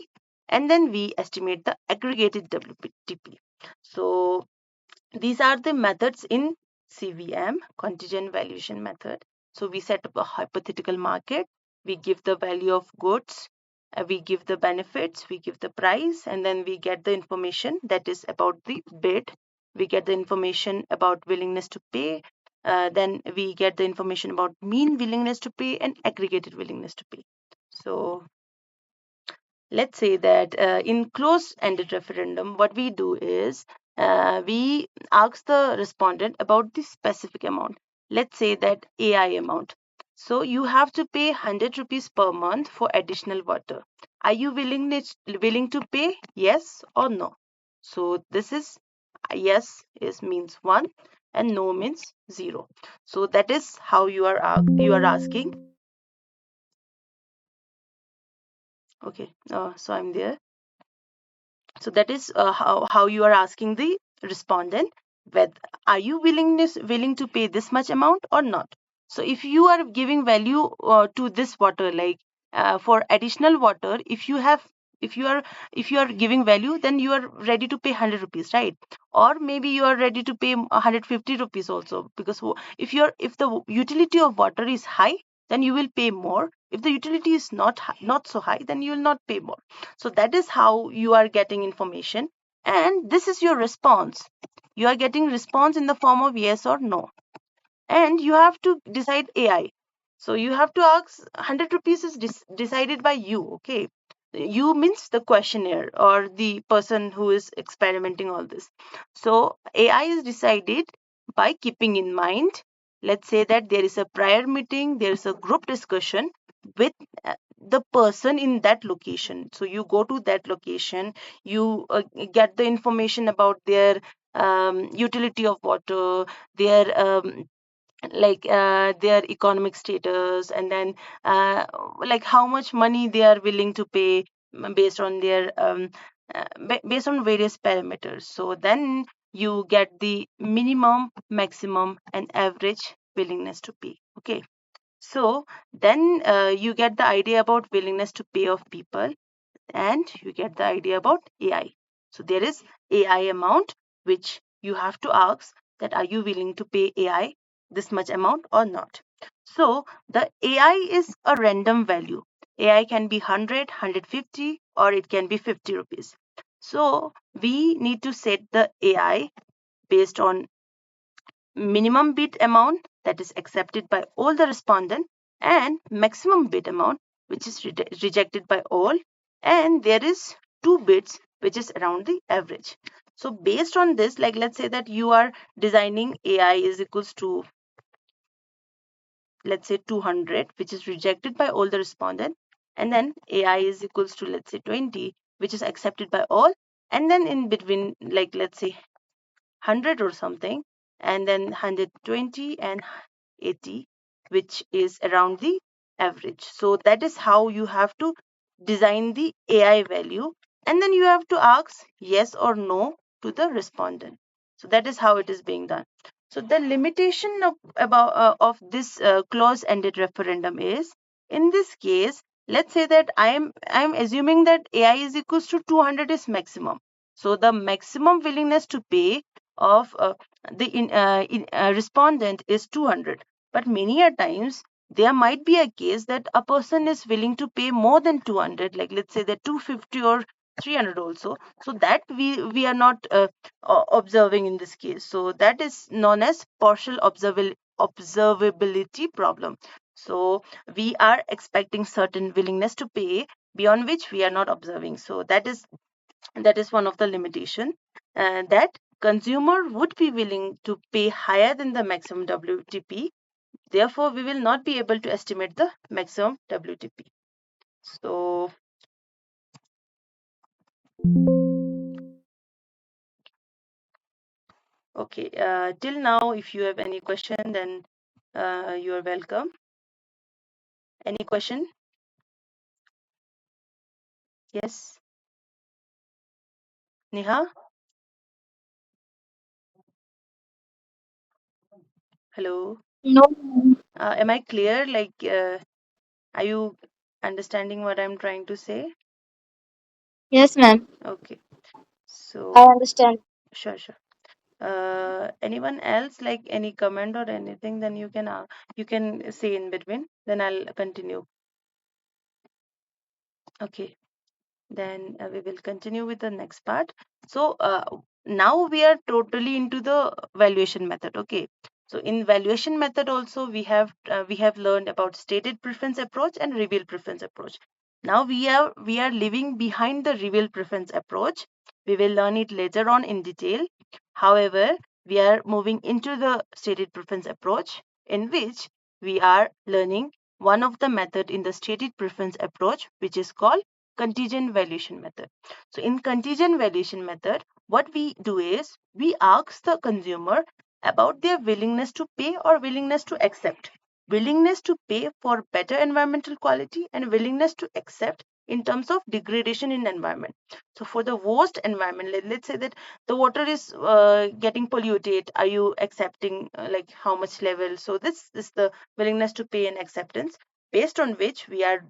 and then we estimate the aggregated WTP. So these are the methods in CVM, contingent valuation method. So we set up a hypothetical market, we give the value of goods, we give the benefits, we give the price, and then we get the information that is about the bid. We get the information about willingness to pay. Then we get the information about mean willingness to pay and aggregated willingness to pay. So let's say that in closed-ended referendum, what we do is we ask the respondent about the specific amount. Let's say that AI amount. So you have to pay 100 rupees per month for additional water. Are you willing to pay? Yes or no? So this is yes is means 1 and no means 0. So that is how you are asking. Okay, so I'm there. So that is how you are asking the respondent whether are you willing to pay this much amount or not. So if you are giving value to this water, like for additional water, if you are giving value, then you are ready to pay 100 rupees, right? Or maybe you are ready to pay 150 rupees also, because if the utility of water is high, then you will pay more. If the utility is not so high, then you will not pay more. So that is how you are getting information, and this is your response. You are getting response in the form of yes or no, and you have to decide AI. So you have to ask 100 rupees is decided by you, okay? You means the questionnaire or the person who is experimenting all this. So AI is decided by keeping in mind, let's say that there is a prior meeting, there is a group discussion with the person in that location. So you go to that location, you get the information about their utility of water, their their economic status, and then like how much money they are willing to pay, based on their based on various parameters. So then you get the minimum, maximum, and average willingness to pay, okay? So then you get the idea about willingness to pay of people, and you get the idea about AI. So there is AI amount, which you have to ask that are you willing to pay AI this much amount or not. So the AI is a random value. AI can be 100, 150, or it can be 50 rupees. So we need to set the AI based on minimum bid amount that is accepted by all the respondent, and maximum bid amount which is rejected by all, and there is two bids which is around the average. So based on this, like let's say that you are designing AI is equals to, let's say, 200, which is rejected by all the respondent, and then AI is equals to, let's say, 20, which is accepted by all, and then in between, like let's say 100 or something, and then 120 and 80, which is around the average. So that is how you have to design the AI value, and then you have to ask yes or no to the respondent. So that is how it is being done. So the limitation of this close-ended referendum is, in this case, let's say that I am assuming that AI is equals to 200 is maximum. So the maximum willingness to pay of respondent is 200. But many a times there might be a case that a person is willing to pay more than 200, like let's say that 250 or 300 also. So that we are not observing in this case. So that is known as partial observability problem. So we are expecting certain willingness to pay beyond which we are not observing. So that is one of the limitation, that consumer would be willing to pay higher than the maximum WTP Therefore, we will not be able to estimate the maximum WTP. So, okay, till now, if you have any question, then you are welcome. Any question? Yes, Neha? Hello. No, ma'am. Am I clear? Like, are you understanding what I'm trying to say? Yes, ma'am. Okay. I So, understand. sure, sure. Anyone else like any comment or anything? Then you can say in between. Then I'll continue. Okay. Then we will continue with the next part. So now we are totally into the valuation method. Okay. So in valuation method also we have learned about stated preference approach and revealed preference approach. Now we are leaving behind the revealed preference approach. We will learn it later on in detail. However, we are moving into the stated preference approach, in which we are learning one of the method in the stated preference approach, which is called contingent valuation method. So in contingent valuation method, what we do is we ask the consumer about their willingness to pay or willingness to accept. Willingness to pay for better environmental quality and willingness to accept in terms of degradation in environment. So for the worst environment, let's say that the water is getting polluted, are you accepting like how much level? So this is the willingness to pay and acceptance, based on which we are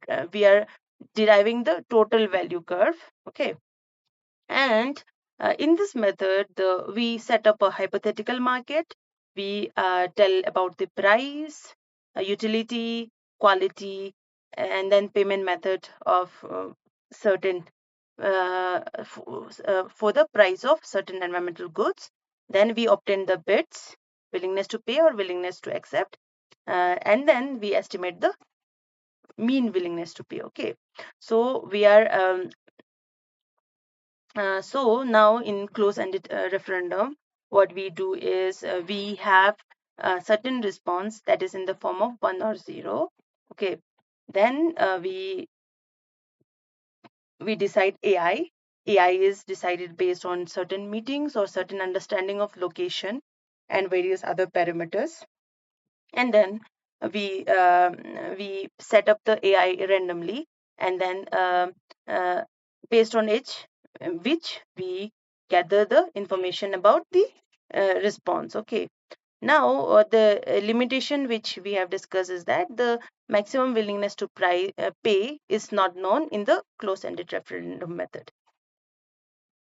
deriving the total value curve. Okay. And in this method, we set up a hypothetical market. We tell about the price, utility, quality, and then payment method of certain for the price of certain environmental goods. Then we obtain the bids, willingness to pay or willingness to accept, and then we estimate the mean willingness to pay. Okay. So we are so now in close-ended referendum, what we do is we have a certain response that is in the form of 1 or 0. Okay. Then we decide AI. AI is decided based on certain meetings or certain understanding of location and various other parameters. And then we set up the AI randomly, and then uh, based on which we gather the information about the response. Okay. Now the limitation which we have discussed is that the maximum willingness to pay is not known in the close-ended referendum method.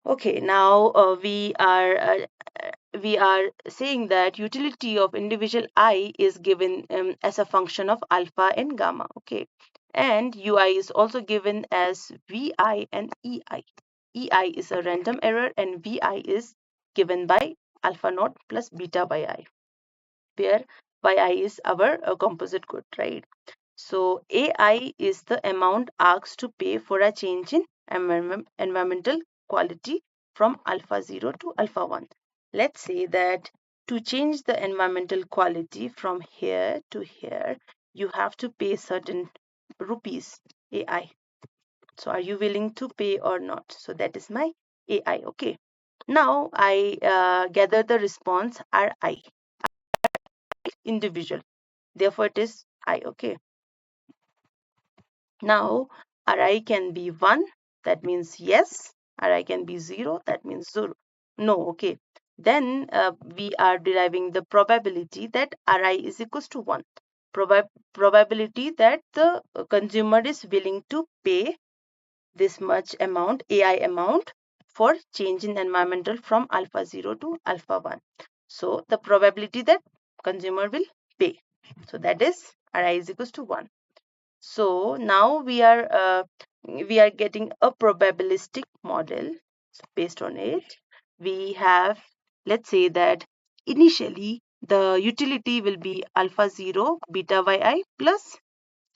Okay, now we are saying that utility of individual I is given as a function of alpha and gamma. Okay, and UI is also given as VI and EI. EI is a random error and VI is given by alpha naught plus beta by I, where yi is our composite good, right? So AI is the amount asked to pay for a change in environmental quality from alpha 0 to alpha 1. Let's say that to change the environmental quality from here to here, you have to pay certain rupees AI. So are you willing to pay or not? So that is my AI. Okay. Now I gather the response RI, individual. Therefore it is I. Okay. Now, Ri can be 1, that means yes. Ri can be 0, that means 0. No, okay. Then we are deriving the probability that Ri is equals to 1. Probability that the consumer is willing to pay this much amount, AI amount, for change in environmental from alpha 0 to alpha 1. So the probability that consumer will pay. So that is Ri is equals to 1. So now we are getting a probabilistic model. So based on it, we have, let's say that initially the utility will be alpha 0 beta yi plus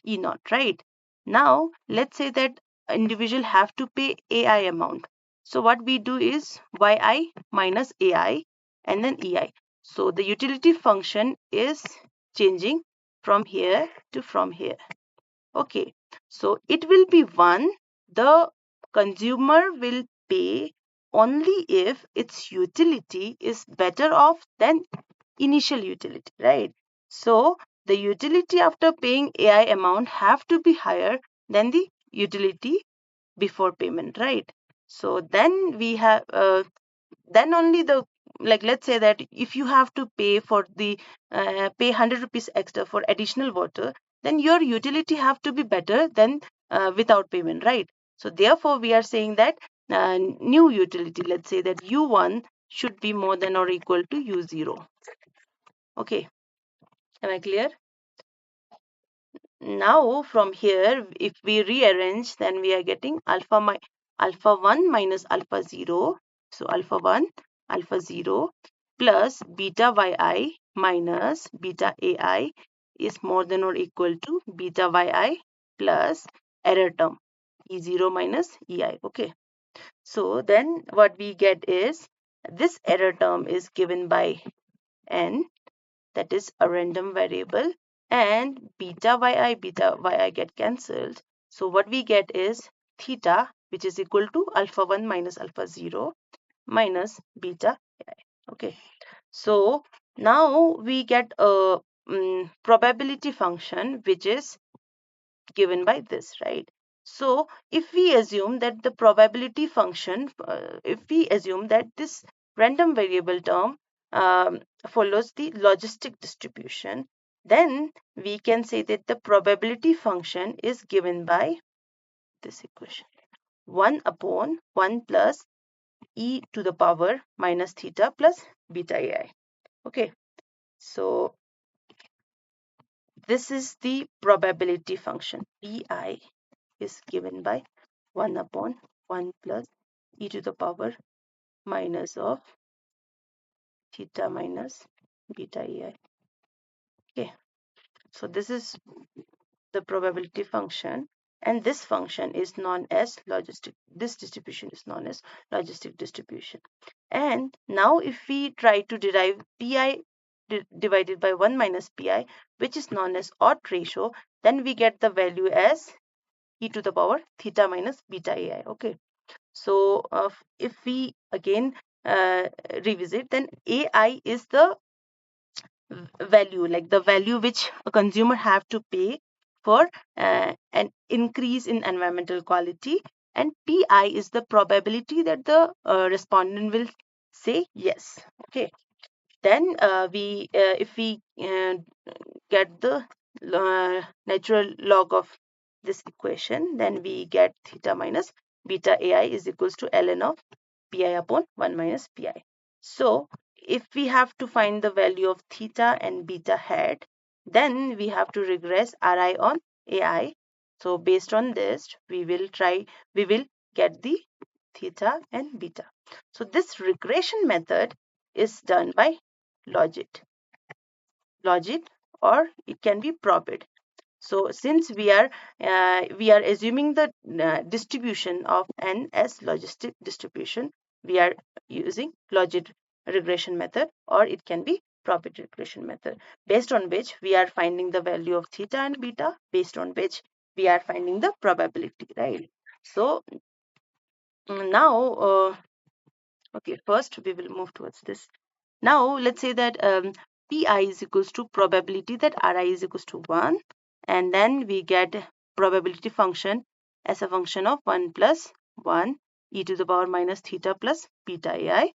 E naught, right? Now let's say that individual have to pay AI amount. So what we do is yi minus AI and then EI. So the utility function is changing from here to from here. Okay, so it will be 1. The consumer will pay only if its utility is better off than initial utility, right? So the utility after paying AI amount have to be higher than the utility before payment, right? So then we have then only the, like, let's say that if you have to pay for the pay 100 rupees extra for additional water, then your utility have to be better than without payment, right? So therefore we are saying that new utility, let's say that u1 should be more than or equal to u0. Okay, am I clear? Now from here, if we rearrange, then we are getting alpha 1 minus alpha 0. So alpha 1, alpha 0 plus beta yi minus beta ai is more than or equal to beta yi plus error term e0 minus ei. Okay. So then what we get is this error term is given by n, that is a random variable, and beta yi get cancelled. So what we get is theta, which is equal to alpha 1 minus alpha 0 minus beta ai. Okay, so now we get a probability function which is given by this, right? So if we assume that the probability function, if we assume that this random variable term follows the logistic distribution, then we can say that the probability function is given by this equation: 1 upon 1 plus e to the power minus theta plus beta ai. Okay, so this is the probability function. Pi is given by 1 upon 1 plus e to the power minus of theta minus beta ai. Okay, so this is the probability function, and this function is known as logistic. This distribution is known as logistic distribution. And now if we try to derive pi divided by 1 minus pi, which is known as odd ratio, then we get the value as e to the power theta minus beta ai. Okay, so if we again revisit, then ai is the value, like the value which a consumer have to pay for an increase in environmental quality, and pi is the probability that the respondent will say yes. Okay, then we if we get the natural log of this equation, then we get theta minus beta ai is equals to ln of pi upon 1 minus pi. So if we have to find the value of theta and beta hat, then we have to regress ri on ai. So based on this, we will get the theta and beta. So this regression method is done by logit, or it can be probit. So since we are assuming the distribution of n as logistic distribution, we are using logit regression method, or it can be probit regression method, based on which we are finding the value of theta and beta, based on which we are finding the probability, right? So now okay, first we will move towards this. Now let's say that pi is equals to probability that ri is equals to 1, and then we get probability function as a function of 1 plus 1 e to the power minus theta plus beta ai.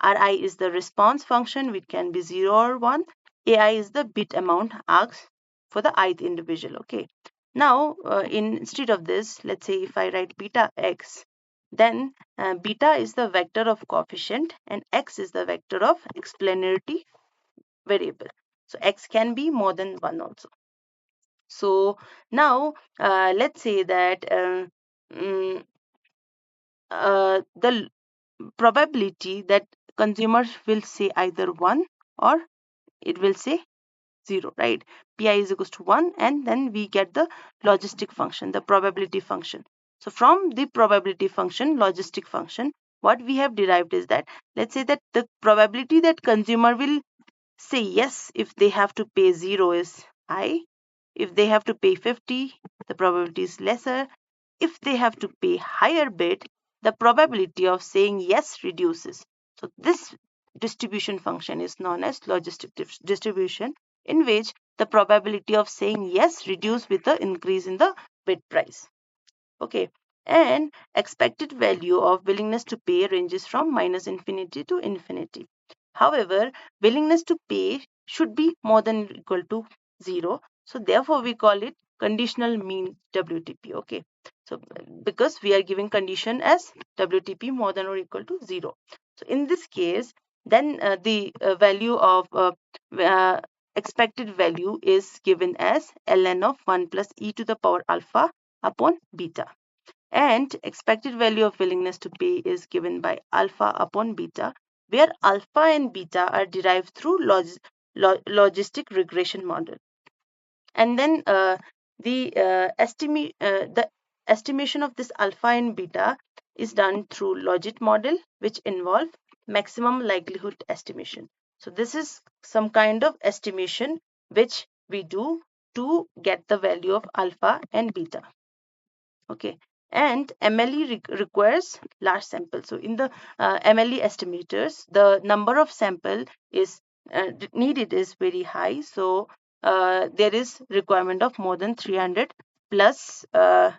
Ri is the response function, which can be 0 or 1. Ai is the bit amount asked for the ith individual. Okay, now instead of this, let's say if I write beta x, then beta is the vector of coefficient and x is the vector of explanatory variable. So x can be more than 1 also. So now let's say that mm, the probability that consumers will say either 1 or it will say 0, right? Pi is equals to 1, and then we get the logistic function, the probability function. So from the probability function, logistic function, what we have derived is that, let's say that the probability that consumer will say yes if they have to pay 0 is high, If they have to pay 50, the probability is lesser. If they have to pay higher bid, the probability of saying yes reduces. So this distribution function is known as logistic distribution, in which the probability of saying yes reduce with the increase in the bid price. Okay. And expected value of willingness to pay ranges from minus infinity to infinity. However, willingness to pay should be more than or equal to 0. So therefore we call it conditional mean WTP. Okay. So because we are giving condition as WTP more than or equal to 0. So in this case, then the value of uh, expected value is given as ln of 1 plus e to the power alpha upon beta, and expected value of willingness to pay is given by alpha upon beta, where alpha and beta are derived through logistic regression model. And then the estimation of this alpha and beta is done through logit model, which involve maximum likelihood estimation. So this is some kind of estimation which we do to get the value of alpha and beta. Okay. And MLE requires large sample. So in the MLE estimators, the number of sample is needed is very high. So there is requirement of more than 300 plus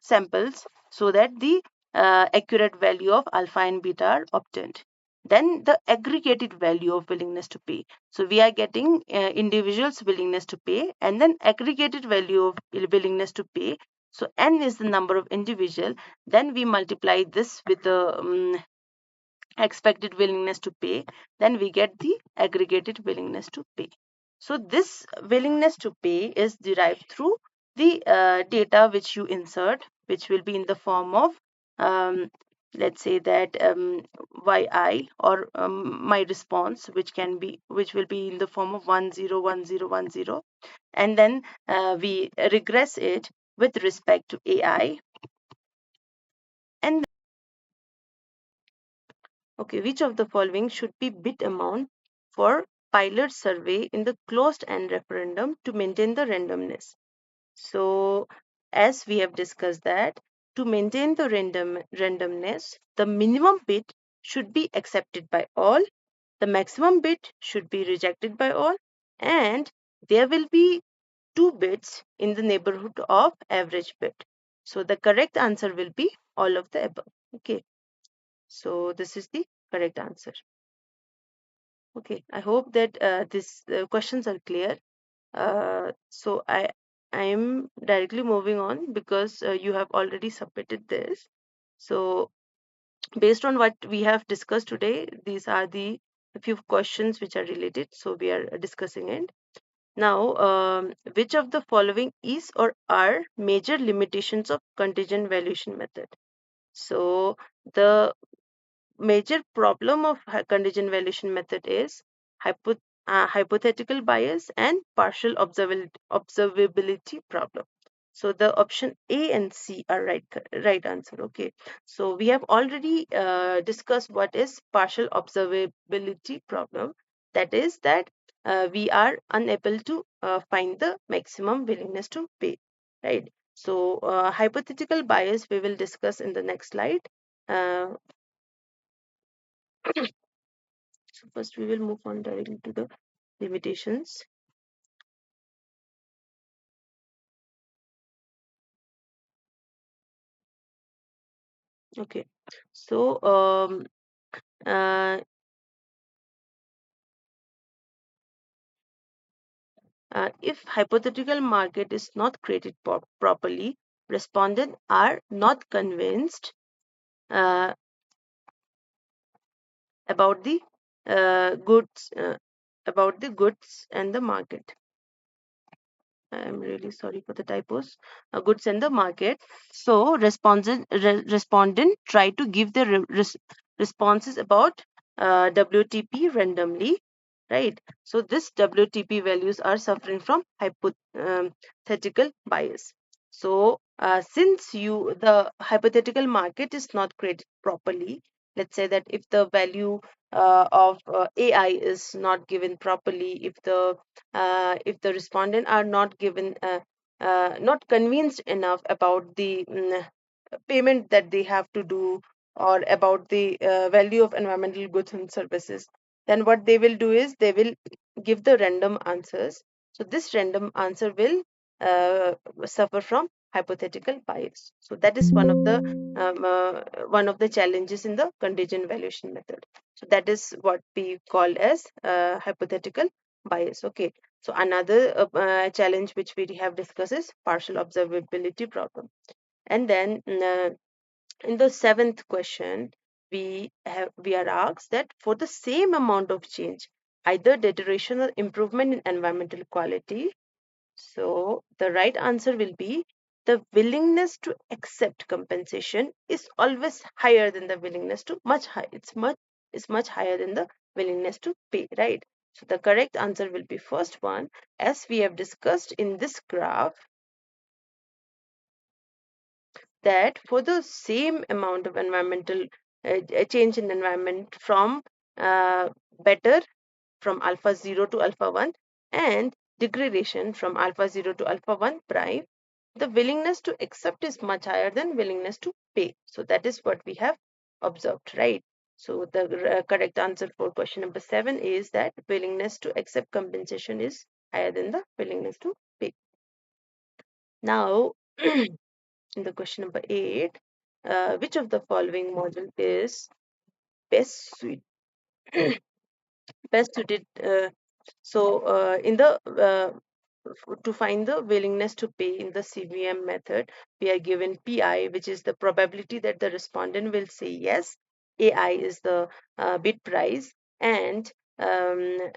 samples so that the accurate value of alpha and beta are obtained. Then the aggregated value of willingness to pay. So we are getting individuals' willingness to pay, and then aggregated value of willingness to pay. So n is the number of individual. Then we multiply this with the expected willingness to pay. Then we get the aggregated willingness to pay. So this willingness to pay is derived through the data which you insert, which will be in the form of let's say that yi, or my response, which will be in the form of 101010, and then we regress it with respect to ai. And okay, which of the following should be bid amount for pilot survey in the closed end referendum to maintain the randomness? So as we have discussed that to maintain the randomness, the minimum bid should be accepted by all, the maximum bid should be rejected by all, and there will be two bids in the neighborhood of average bid. So the correct answer will be all of the above. Okay, so this is the correct answer. Okay, I hope that these questions are clear. So I am directly moving on because you have already submitted this. So based on what we have discussed today, these are the few questions which are related. So we are discussing it. Now, which of the following is or are major limitations of contingent valuation method? So the major problem of contingent valuation method is hypothetical bias and partial observability problem. So the option A and C are right answer. Okay, so we have already discussed what is partial observability problem. That is that we are unable to find the maximum willingness to pay, right? So hypothetical bias we will discuss in the next slide. uh, So first we will move on directly to the limitations. Okay. So uh, if hypothetical market is not created properly, respondents are not convinced uh, about the goods about the goods and the market. I'm really sorry for the typos. Goods and the market. So respondent try to give the responses about WTP randomly, right? So this WTP values are suffering from hypothetical bias. So since the hypothetical market is not created properly, let's say that if the value of AI is not given properly, if the respondent are not given not convinced enough about the payment that they have to do, or about the value of environmental goods and services, then what they will do is they will give the random answers. So this random answer will uh, suffer from hypothetical bias. So that is one of the challenges in the contingent valuation method. So that is what we call as hypothetical bias. Okay. So another challenge which we have discussed is partial observability problem. And then in the seventh question, we are asked that for the same amount of change, either deterioration or improvement in environmental quality, so the right answer will be the willingness to accept compensation is always higher than the willingness to much high. It's much higher than the willingness to pay, right? So the correct answer will be first one, as we have discussed in this graph, that for the same amount of environmental change in environment from uh, better from alpha 0 to alpha 1 and degradation from alpha 0 to alpha 1 prime, the willingness to accept is much higher than willingness to pay. So that is what we have observed, right? So the correct answer for question number 7 is that willingness to accept compensation is higher than the willingness to pay. Now, in the question number 8, which of the following model is best suited best suited in the to find the willingness to pay in the CVM method, we are given PI, which is the probability that the respondent will say yes. AI is the bid price, and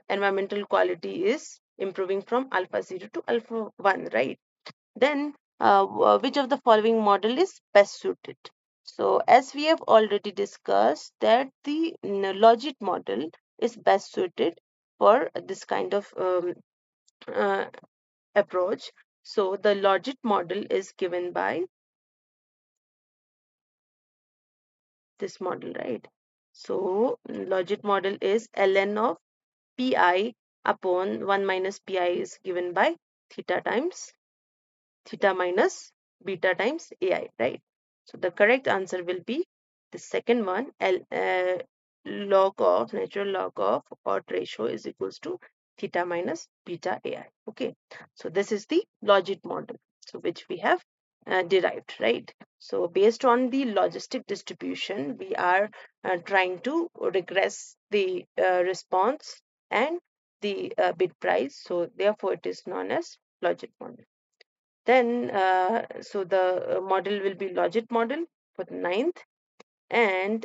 environmental quality is improving from alpha 0 to alpha 1, right? Then, which of the following model is best suited? So, as we have already discussed, that the logit model is best suited for this kind of uh, approach. So, the logit model is given by this model, right? So, logit model is ln of pi upon 1 minus pi is given by theta times theta minus beta times AI, right? So the correct answer will be the second one, log of natural log of odd ratio is equals to theta minus beta AI. Okay, so this is the logit model, so which we have derived, right? So based on the logistic distribution, we are trying to regress the response and the bid price. So therefore, it is known as logit model. Then, so the model will be logit model for the ninth, and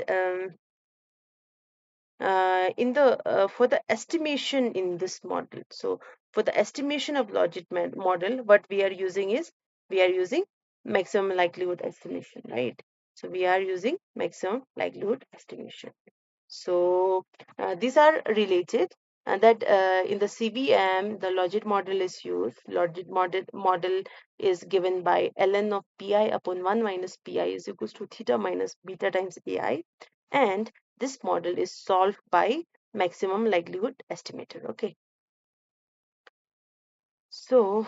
in the for the estimation in this model. So for the estimation of logit model, what we are using is we are using maximum likelihood estimation, right? So we are using maximum likelihood estimation. So these are related, and that in the CBM, the logit model is used. Logit model is given by ln of pi upon 1 minus pi is equals to theta minus beta times AI. And this model is solved by maximum likelihood estimator. Okay. So,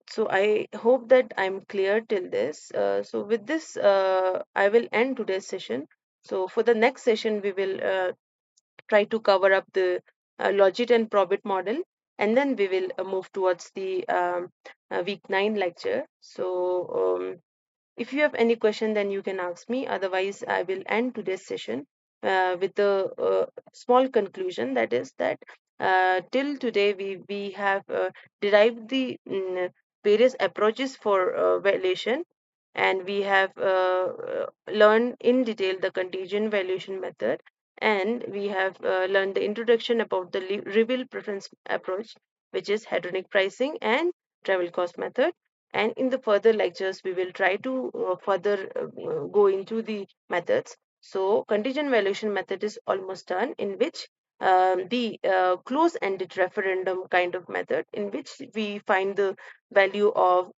so I hope that I'm clear till this. So with this, I will end today's session. So for the next session, we will try to cover up the logit and probit model, and then we will move towards the week 9 lecture. So if you have any question, then you can ask me. Otherwise, I will end today's session with a small conclusion. That is that till today we have derived the various approaches for valuation, and we have learned in detail the contingent valuation method, and we have learned the introduction about the reveal preference approach, which is hedonic pricing and travel cost method. And in the further lectures, we will try to further go into the methods. So contingent valuation method is almost done, in which the close-ended referendum kind of method, in which we find the value of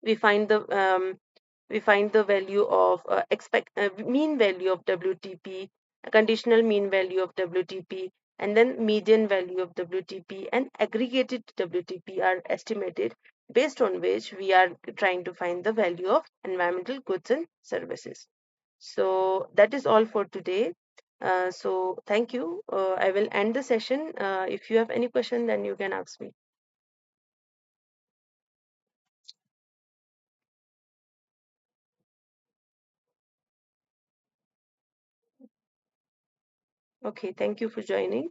we find the value of expect mean value of WTP, a conditional mean value of WTP, And then median value of WTP and aggregated WTP are estimated, based on which we are trying to find the value of environmental goods and services. So that is all for today. So thank you. I will end the session. If you have any question, then you can ask me. Okay, thank you for joining.